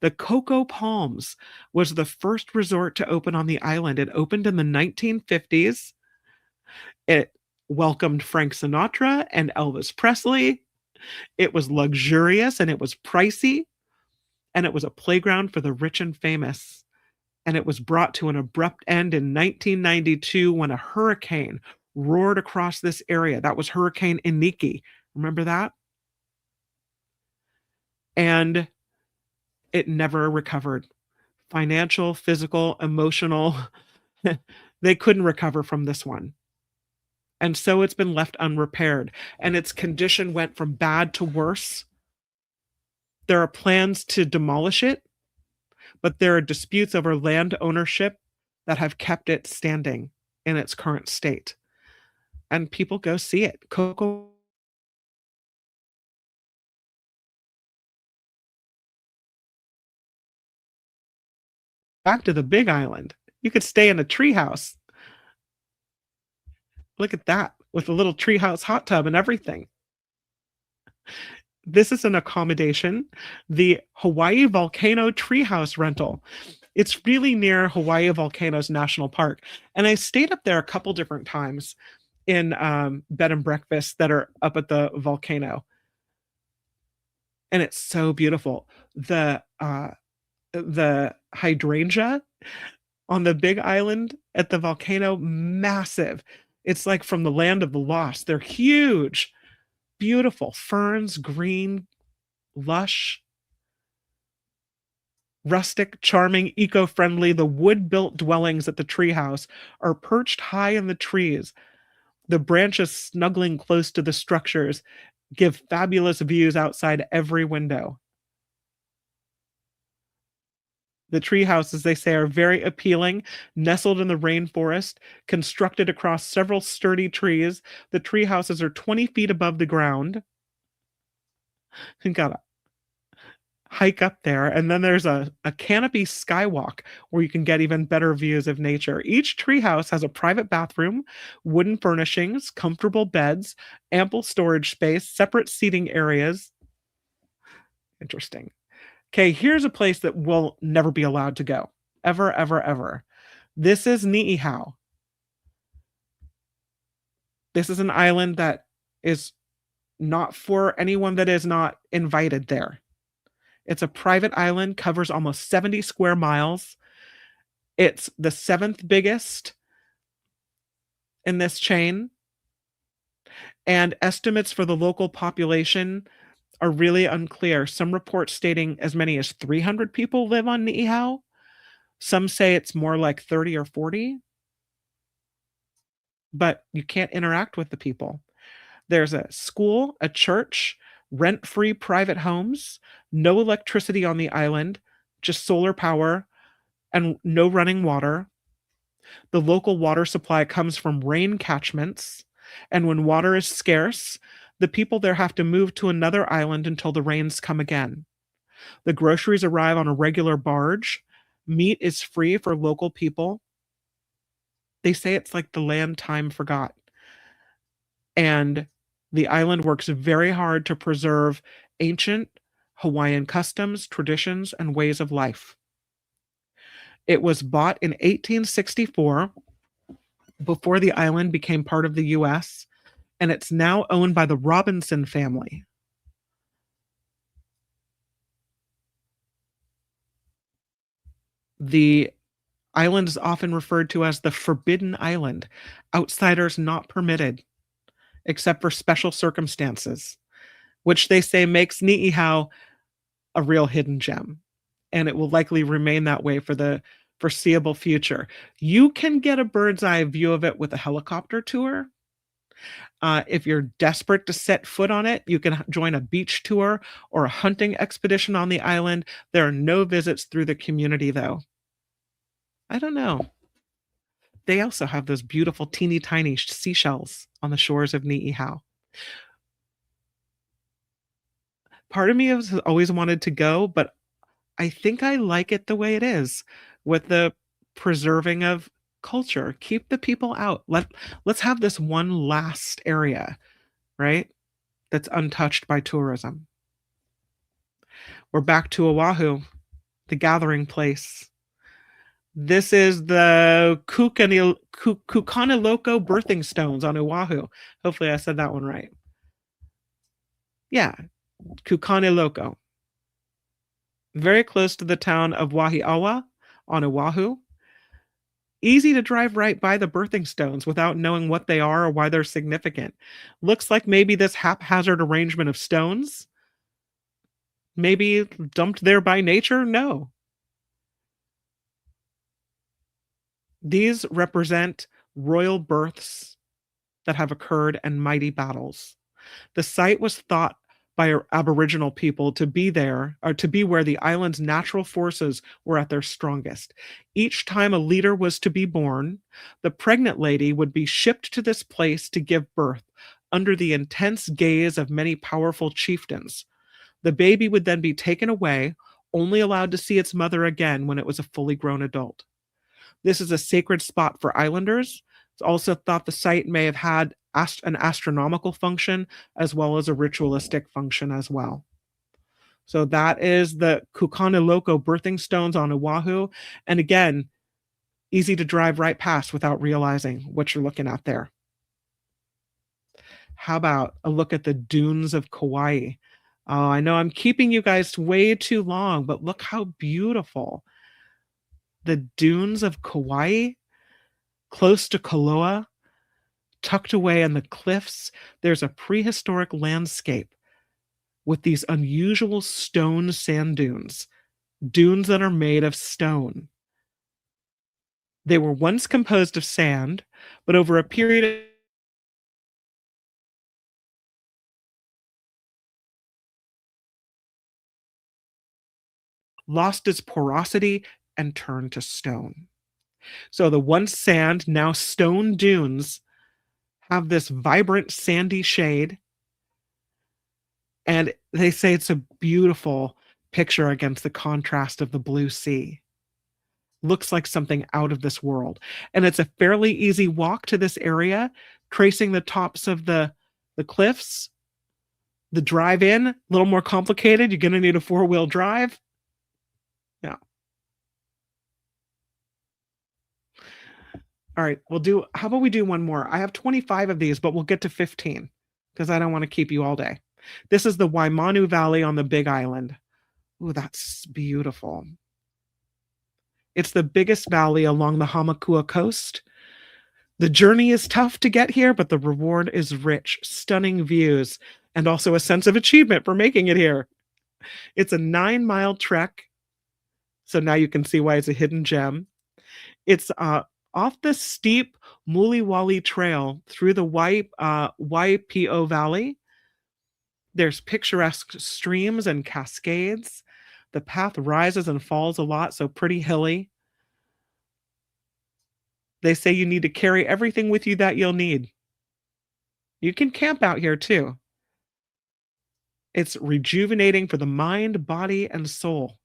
The Coco Palms was the first resort to open on the island. It opened in the 1950s. It welcomed Frank Sinatra and Elvis Presley. It was luxurious and it was pricey. And it was a playground for the rich and famous. And it was brought to an abrupt end in 1992 when a hurricane roared across this area. That was Hurricane Iniki. Remember that? And it never recovered. Financial, physical, emotional. They couldn't recover from this one. And so it's been left unrepaired. And its condition went from bad to worse. There are plans to demolish it, but there are disputes over land ownership that have kept it standing in its current state. And people go see it. Coco. Back to the Big Island. You could stay in a treehouse. Look at that, with a little treehouse hot tub and everything. This is an accommodation, the Hawaii Volcano Treehouse Rental. It's really near Hawaii Volcanoes National Park. And I stayed up there a couple different times in bed and breakfasts that are up at the volcano. And it's so beautiful. The hydrangea on the Big Island at the volcano, massive. It's like from the land of the lost. They're huge, beautiful ferns, green, lush, rustic, charming, eco-friendly. The wood-built dwellings at the treehouse are perched high in the trees. The branches snuggling close to the structures give fabulous views outside every window. The tree houses, they say, are very appealing, nestled in the rainforest, constructed across several sturdy trees. The tree houses are 20 feet above the ground. You gotta hike up there. And then there's a canopy skywalk where you can get even better views of nature. Each treehouse has a private bathroom, wooden furnishings, comfortable beds, ample storage space, separate seating areas. Interesting. Okay, here's a place that will never be allowed to go. Ever, ever, ever. This is Niihau. This is an island that is not for anyone that is not invited there. It's a private island, covers almost 70 square miles. It's the seventh biggest in this chain. And estimates for the local population are really unclear. Some reports stating as many as 300 people live on Niihau. Some say it's more like 30 or 40. But you can't interact with the people. There's a school, a church, rent-free private homes, no electricity on the island, just solar power, and no running water. The local water supply comes from rain catchments, and when water is scarce, the people there have to move to another island until the rains come again. The groceries arrive on a regular barge. Meat is free for local people. They say it's like the land time forgot. And the island works very hard to preserve ancient Hawaiian customs, traditions, and ways of life. It was bought in 1864 before the island became part of the US, and it's now owned by the Robinson family. The island is often referred to as the Forbidden Island. Outsiders not permitted, except for special circumstances, which they say makes Niihau a real hidden gem. And it will likely remain that way for the foreseeable future. You can get a bird's eye view of it with a helicopter tour. If you're desperate to set foot on it, you can join a beach tour or a hunting expedition on the island. There are no visits through the community, though. I don't know. They also have those beautiful teeny tiny seashells on the shores of Niihau. Part of me has always wanted to go, but I think I like it the way it is, with the preserving of culture. Keep the people out. Let's have this one last area, right? That's untouched by tourism. We're back to Oahu, the gathering place. This is the Kukaniloko birthing stones on Oahu. Hopefully I said that one right. Yeah, Kukaniloko. Very close to the town of Wahiawa on Oahu. Easy to drive right by the birthing stones without knowing what they are or why they're significant. Looks like maybe this haphazard arrangement of stones, maybe dumped there by nature? No. These represent royal births that have occurred and mighty battles. The site was thought by Aboriginal people to be there, or to be where the island's natural forces were at their strongest. Each time a leader was to be born, the pregnant lady would be shipped to this place to give birth under the intense gaze of many powerful chieftains. The baby would then be taken away, only allowed to see its mother again when it was a fully grown adult. This is a sacred spot for islanders. It's also thought the site may have had an astronomical function as well as a ritualistic function as well. So that is the Kukaniloko birthing stones on Oahu. And again, easy to drive right past without realizing what you're looking at there. How about a look at the dunes of Kauai? Oh, I know I'm keeping you guys way too long, but look how beautiful. The dunes of Kauai, close to Koloa, tucked away in the cliffs, there's a prehistoric landscape with these unusual stone sand dunes, dunes that are made of stone. They were once composed of sand, but over a period of lost its porosity and turn to stone. So the once sand, now stone dunes have this vibrant sandy shade, and they say it's a beautiful picture against the contrast of the blue sea. Looks like something out of this world. And it's a fairly easy walk to this area, tracing the tops of the cliffs. The drive in, a little more complicated. You're going to need a 4-wheel drive. Yeah. All right, how about we do one more? I have 25 of these, but we'll get to 15 because I don't want to keep you all day. This is the Waimanu Valley on the Big Island. Ooh, that's beautiful. It's the biggest valley along the Hamakua coast. The journey is tough to get here, but the reward is rich. Stunning views, and also a sense of achievement for making it here. It's a 9-mile trek, so now you can see why it's a hidden gem. It's off the steep Muliwali Trail through the Waipo Valley. There's picturesque streams and cascades. The path rises and falls a lot, so pretty hilly. They say you need to carry everything with you that you'll need. You can camp out here too. It's rejuvenating for the mind, body, and soul.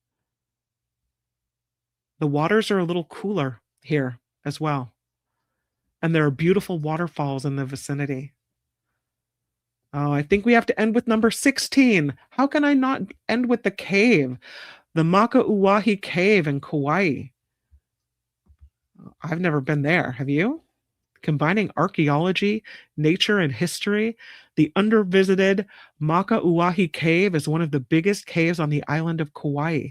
The waters are a little cooler here as well. And there are beautiful waterfalls in the vicinity. Oh, I think we have to end with number 16. How can I not end with the cave? The Makauwahi Cave in Kauai. I've never been there. Have you? Combining archaeology, nature, and history, the undervisited Makauwahi Cave is one of the biggest caves on the island of Kauai,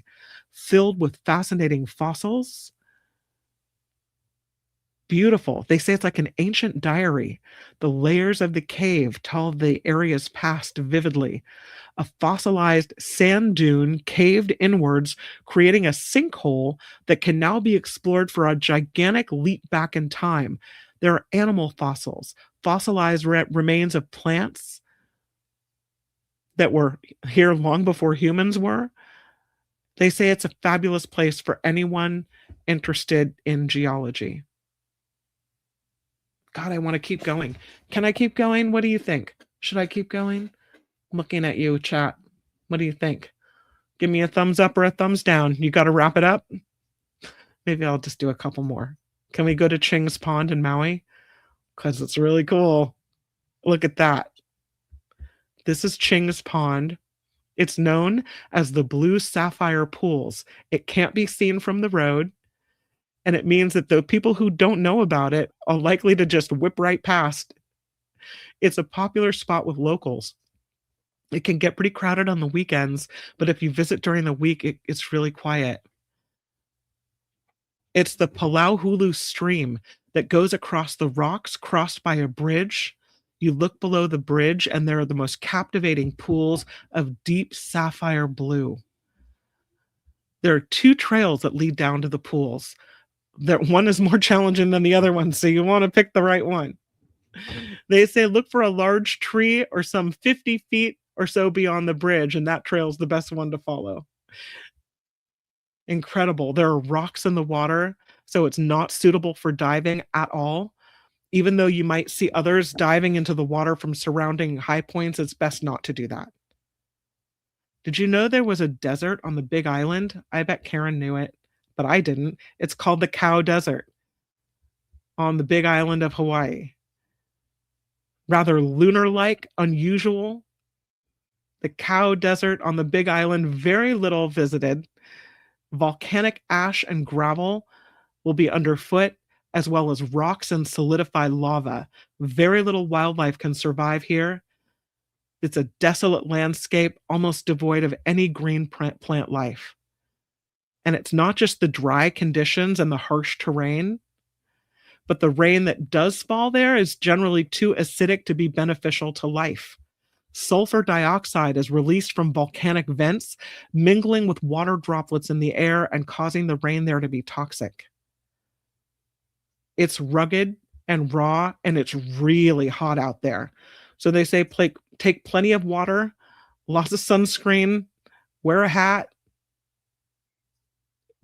filled with fascinating fossils. Beautiful. They say it's like an ancient diary. The layers of the cave tell the area's past vividly. A fossilized sand dune caved inwards, creating a sinkhole that can now be explored for a gigantic leap back in time. There are animal fossils, fossilized remains of plants that were here long before humans were. They say it's a fabulous place for anyone interested in geology. God, I want to keep going. Can I keep going? What do you think? Should I keep going? I'm looking at you, chat. What do you think? Give me a thumbs up or a thumbs down. You got to wrap it up? Maybe I'll just do a couple more. Can we go to Ching's Pond in Maui? Because it's really cool. Look at that. This is Ching's Pond. It's known as the Blue Sapphire Pools. It can't be seen from the road. And it means that the people who don't know about it are likely to just whip right past. It's a popular spot with locals. It can get pretty crowded on the weekends, but if you visit during the week, it's really quiet. It's the Palauhulu stream that goes across the rocks, crossed by a bridge. You look below the bridge, and there are the most captivating pools of deep sapphire blue. There are 2 trails that lead down to the pools. One is more challenging than the other one, so you want to pick the right one. They say look for a large tree or some 50 feet or so beyond the bridge, and that trail is the best one to follow. Incredible. There are rocks in the water, so it's not suitable for diving at all. Even though you might see others diving into the water from surrounding high points, it's best not to do that. Did you know there was a desert on the Big Island? I bet Karen knew it, but I didn't. It's called the Cow Desert on the Big Island of Hawaii. Rather lunar-like, unusual. The Cow Desert on the Big Island, very little visited. Volcanic ash and gravel will be underfoot, as well as rocks and solidified lava. Very little wildlife can survive here. It's a desolate landscape, almost devoid of any green plant life. And it's not just the dry conditions and the harsh terrain, but the rain that does fall there is generally too acidic to be beneficial to life. Sulfur dioxide is released from volcanic vents, mingling with water droplets in the air and causing the rain there to be toxic. It's rugged and raw, and it's really hot out there. So they say take plenty of water, lots of sunscreen, wear a hat.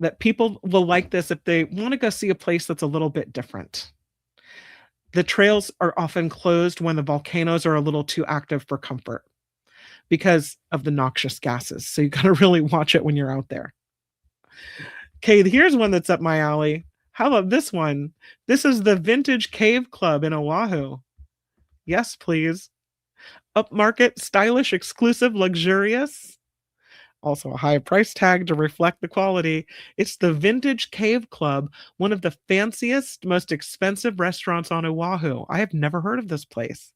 that people will like this if they want to go see a place that's a little bit different. The trails are often closed when the volcanoes are a little too active for comfort because of the noxious gases. So you got to really watch it when you're out there. Okay, here's one that's up my alley. How about this one? This is the Vintage Cave Club in Oahu. Yes, please. Upmarket, stylish, exclusive, luxurious. Also a high price tag to reflect the quality. It's the Vintage Cave Club, one of the fanciest, most expensive restaurants on Oahu. I have never heard of this place.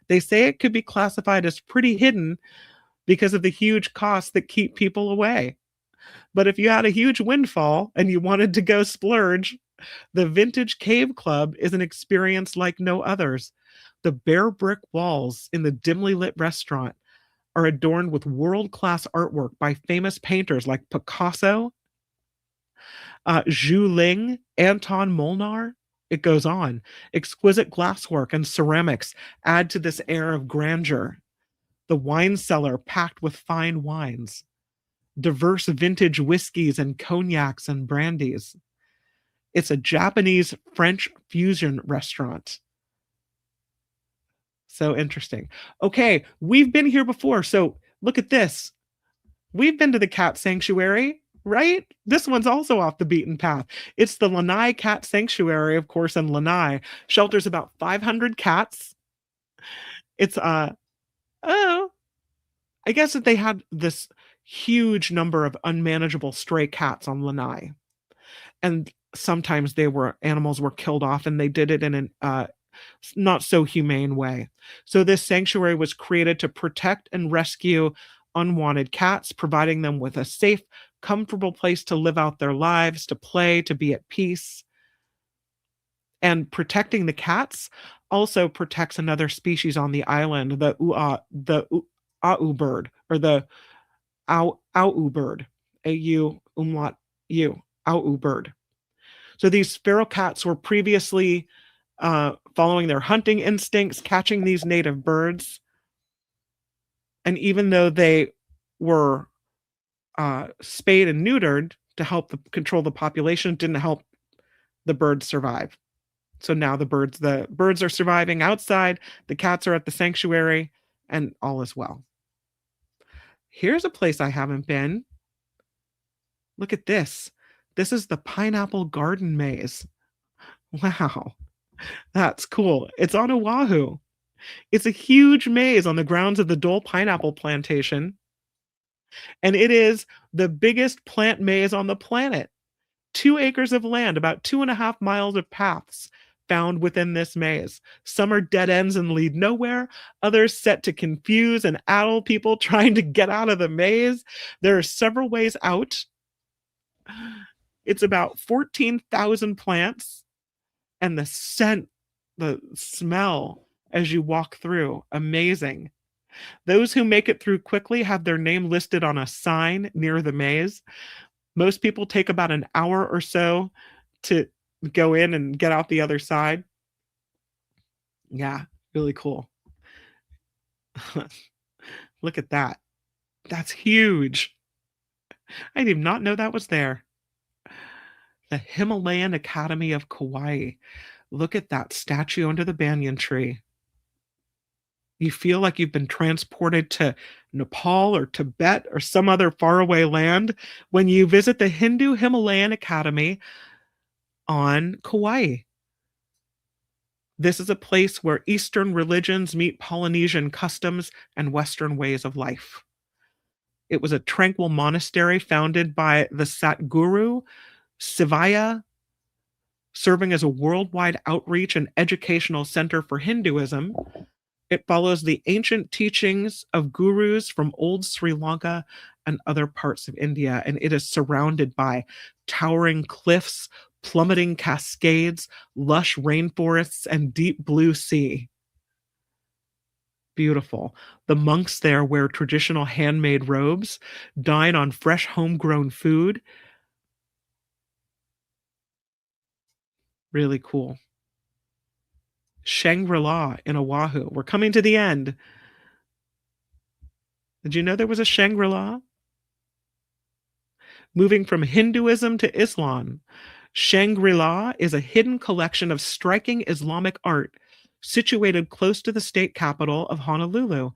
They say it could be classified as pretty hidden because of the huge costs that keep people away. But if you had a huge windfall and you wanted to go splurge, the Vintage Cave Club is an experience like no others. The bare brick walls in the dimly lit restaurant are adorned with world-class artwork by famous painters like Picasso, Zhu Ling, Anton Molnar. It goes on. Exquisite glasswork and ceramics add to this air of grandeur. The wine cellar packed with fine wines, diverse vintage whiskeys and cognacs and brandies. It's a Japanese French fusion restaurant. So interesting. Okay, we've been here before. So look at this. We've been to the cat sanctuary, right? This one's also off the beaten path. It's the Lanai Cat Sanctuary, of course, in Lanai. Shelters about 500 cats. It's oh, I guess that they had this huge number of unmanageable stray cats on Lanai. And sometimes animals were killed off, and they did it in an not so humane way. So this sanctuary was created to protect and rescue unwanted cats, providing them with a safe, comfortable place to live out their lives, to play, to be at peace. And protecting the cats also protects another species on the island, the au bird, or the au bird, au umlaut u, au bird. So these feral cats were previously following their hunting instincts, catching these native birds. And even though they were spayed and neutered to help control the population, it didn't help the birds survive. So now the birds are surviving outside, the cats are at the sanctuary, and all is well. Here's a place I haven't been. Look at this. This is the Pineapple Garden Maze. Wow. That's cool. It's on Oahu. It's a huge maze on the grounds of the Dole Pineapple Plantation. And it is the biggest plant maze on the planet. 2 acres of land, about 2.5 miles of paths found within this maze. Some are dead ends and lead nowhere. Others set to confuse and addle people trying to get out of the maze. There are several ways out. It's about 14,000 plants. And the scent, the smell as you walk through, amazing. Those who make it through quickly have their name listed on a sign near the maze. Most people take about an hour or so to go in and get out the other side. Yeah, really cool. Look at that. That's huge. I did not know that was there. The Himalayan Academy of Kauai. Look at that statue under the banyan tree. You feel like you've been transported to Nepal or Tibet or some other faraway land when you visit the Hindu Himalayan Academy on Kauai. This is a place where Eastern religions meet Polynesian customs and Western ways of life. It was a tranquil monastery founded by the Satguru Sivaya, serving as a worldwide outreach and educational center for Hinduism. It follows the ancient teachings of gurus from old Sri Lanka and other parts of India, and it is surrounded by towering cliffs, plummeting cascades, lush rainforests, and deep blue sea. Beautiful. The monks there wear traditional handmade robes, dine on fresh homegrown food. Really cool. Shangri-La in Oahu. We're coming to the end. Did you know there was a Shangri-La? Moving from Hinduism to Islam, Shangri-La is a hidden collection of striking Islamic art situated close to the state capital of Honolulu.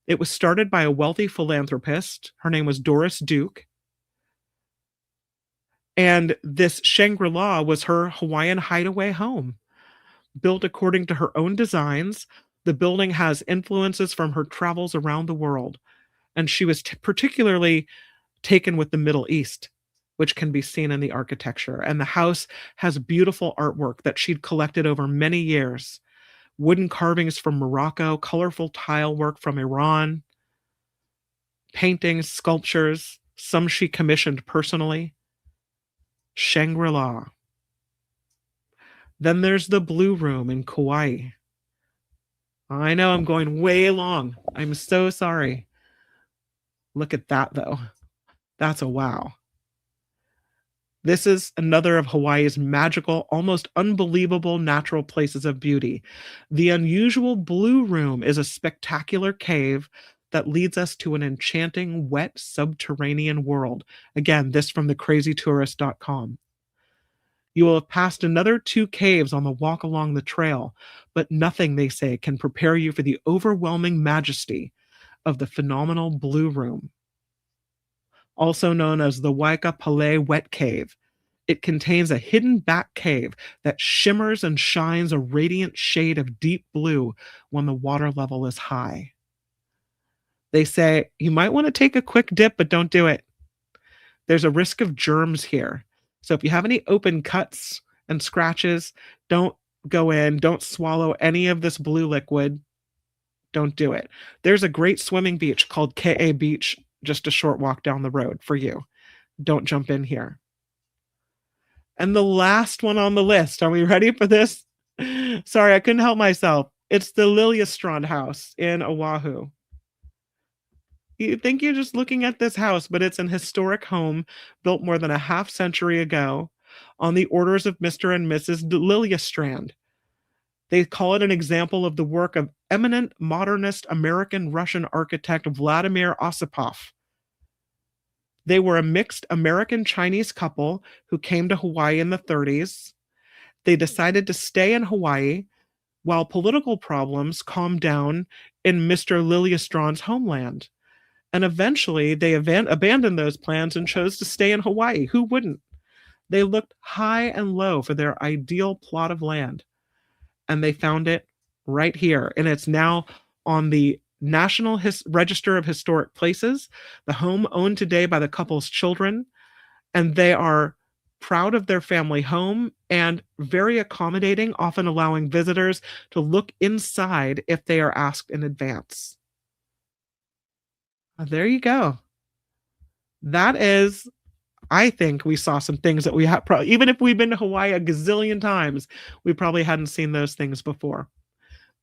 It was started by a wealthy philanthropist. Her name was Doris Duke. And this Shangri-La was her Hawaiian hideaway home. Built according to her own designs, the building has influences from her travels around the world. And she was particularly taken with the Middle East, which can be seen in the architecture. And the house has beautiful artwork that she'd collected over many years. Wooden carvings from Morocco, colorful tile work from Iran, paintings, sculptures, some she commissioned personally. Shangri-La. Then there's the Blue Room in Kauai. I know I'm going way long. I'm so sorry. Look at that, though. That's a wow. This is another of Hawaii's magical, almost unbelievable natural places of beauty. The unusual Blue Room is a spectacular cave that leads us to an enchanting, wet, subterranean world. Again, this from thecrazytourist.com. You will have passed another 2 caves on the walk along the trail, but nothing, they say, can prepare you for the overwhelming majesty of the phenomenal Blue Room. Also known as the Waika Palei Wet Cave, it contains a hidden back cave that shimmers and shines a radiant shade of deep blue when the water level is high. They say, you might want to take a quick dip, but don't do it. There's a risk of germs here. So if you have any open cuts and scratches, don't go in. Don't swallow any of this blue liquid. Don't do it. There's a great swimming beach called Ke'e Beach, just a short walk down the road for you. Don't jump in here. And the last one on the list, are we ready for this? Sorry, I couldn't help myself. It's the Liljestrand House in Oahu. You think you're just looking at this house, but it's an historic home built more than a half century ago on the orders of Mr. and Mrs. Liljestrand. They call it an example of the work of eminent modernist American-Russian architect Vladimir Osipov. They were a mixed American-Chinese couple who came to Hawaii in the 30s. They decided to stay in Hawaii while political problems calmed down in Mr. Liljestrand's homeland. And eventually, they abandoned those plans and chose to stay in Hawaii. Who wouldn't? They looked high and low for their ideal plot of land. And they found it right here. And it's now on the National Register of Historic Places, the home owned today by the couple's children. And they are proud of their family home and very accommodating, often allowing visitors to look inside if they are asked in advance. There you go. That is, I think we saw some things that we have probably, even if we've been to Hawaii a gazillion times, we probably hadn't seen those things before.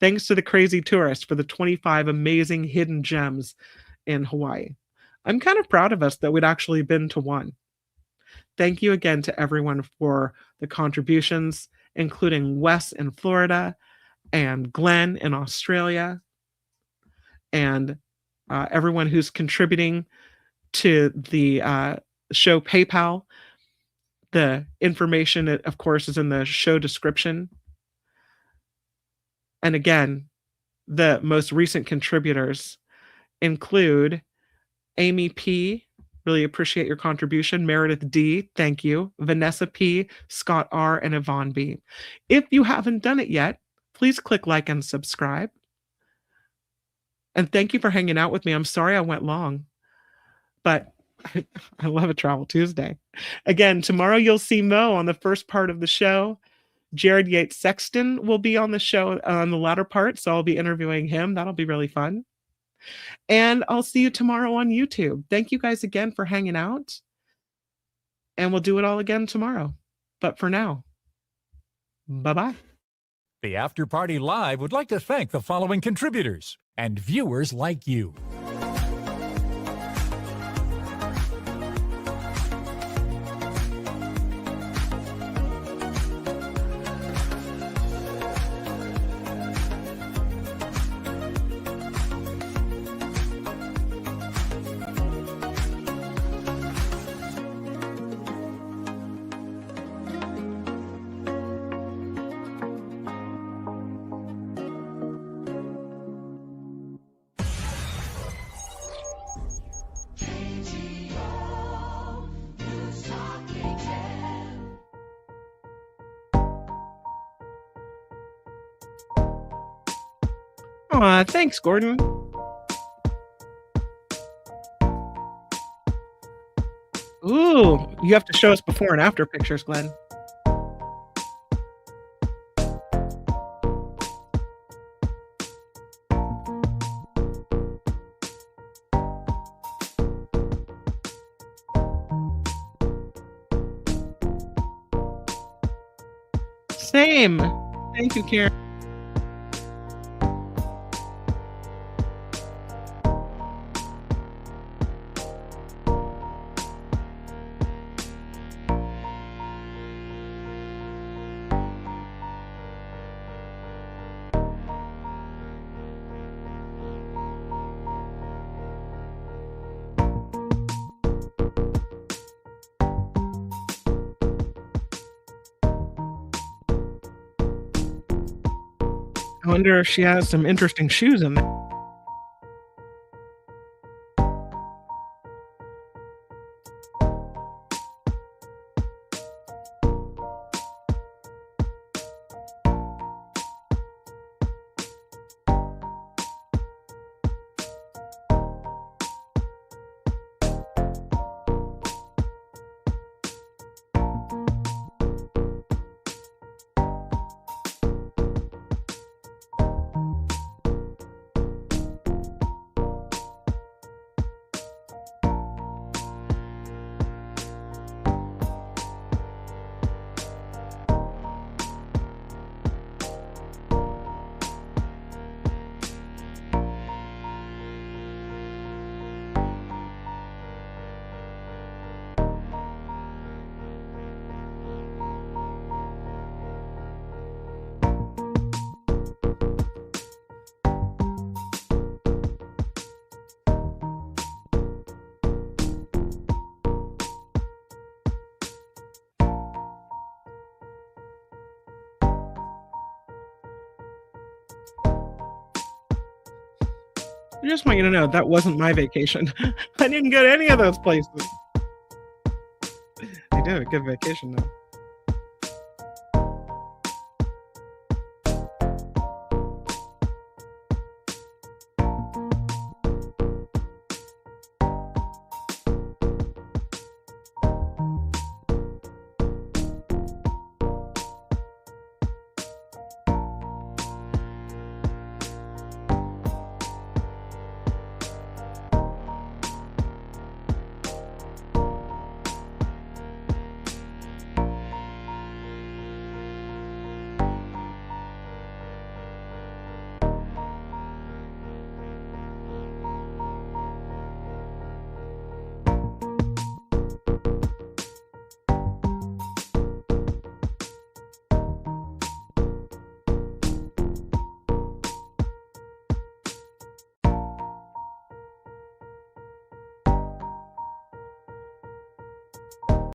Thanks to the Crazy Tourist for the 25 amazing hidden gems in Hawaii. I'm kind of proud of us that we'd actually been to one. Thank you again to everyone for the contributions, including Wes in Florida and Glenn in Australia, and everyone who's contributing to the show PayPal. The information, of course, is in the show description. And again, the most recent contributors include Amy P. Really appreciate your contribution. Meredith D. Thank you. Vanessa P. Scott R. and Yvonne B. If you haven't done it yet, please click like and subscribe. And thank you for hanging out with me. I'm sorry I went long, but I love a Travel Tuesday. Again, tomorrow you'll see Mo on the first part of the show. Jared Yates Sexton will be on the show on the latter part, so I'll be interviewing him. That'll be really fun. And I'll see you tomorrow on YouTube. Thank you guys again for hanging out. And we'll do it all again tomorrow. But for now, bye-bye. The After Party Live would like to thank the following contributors and viewers like you. Aw, thanks, Gordon. Ooh, you have to show us before and after pictures, Glenn. Same. Thank you, Karen. I wonder if she has some interesting shoes in there. I just want you to know that wasn't my vacation. I didn't go to any of those places. I did a good vacation though.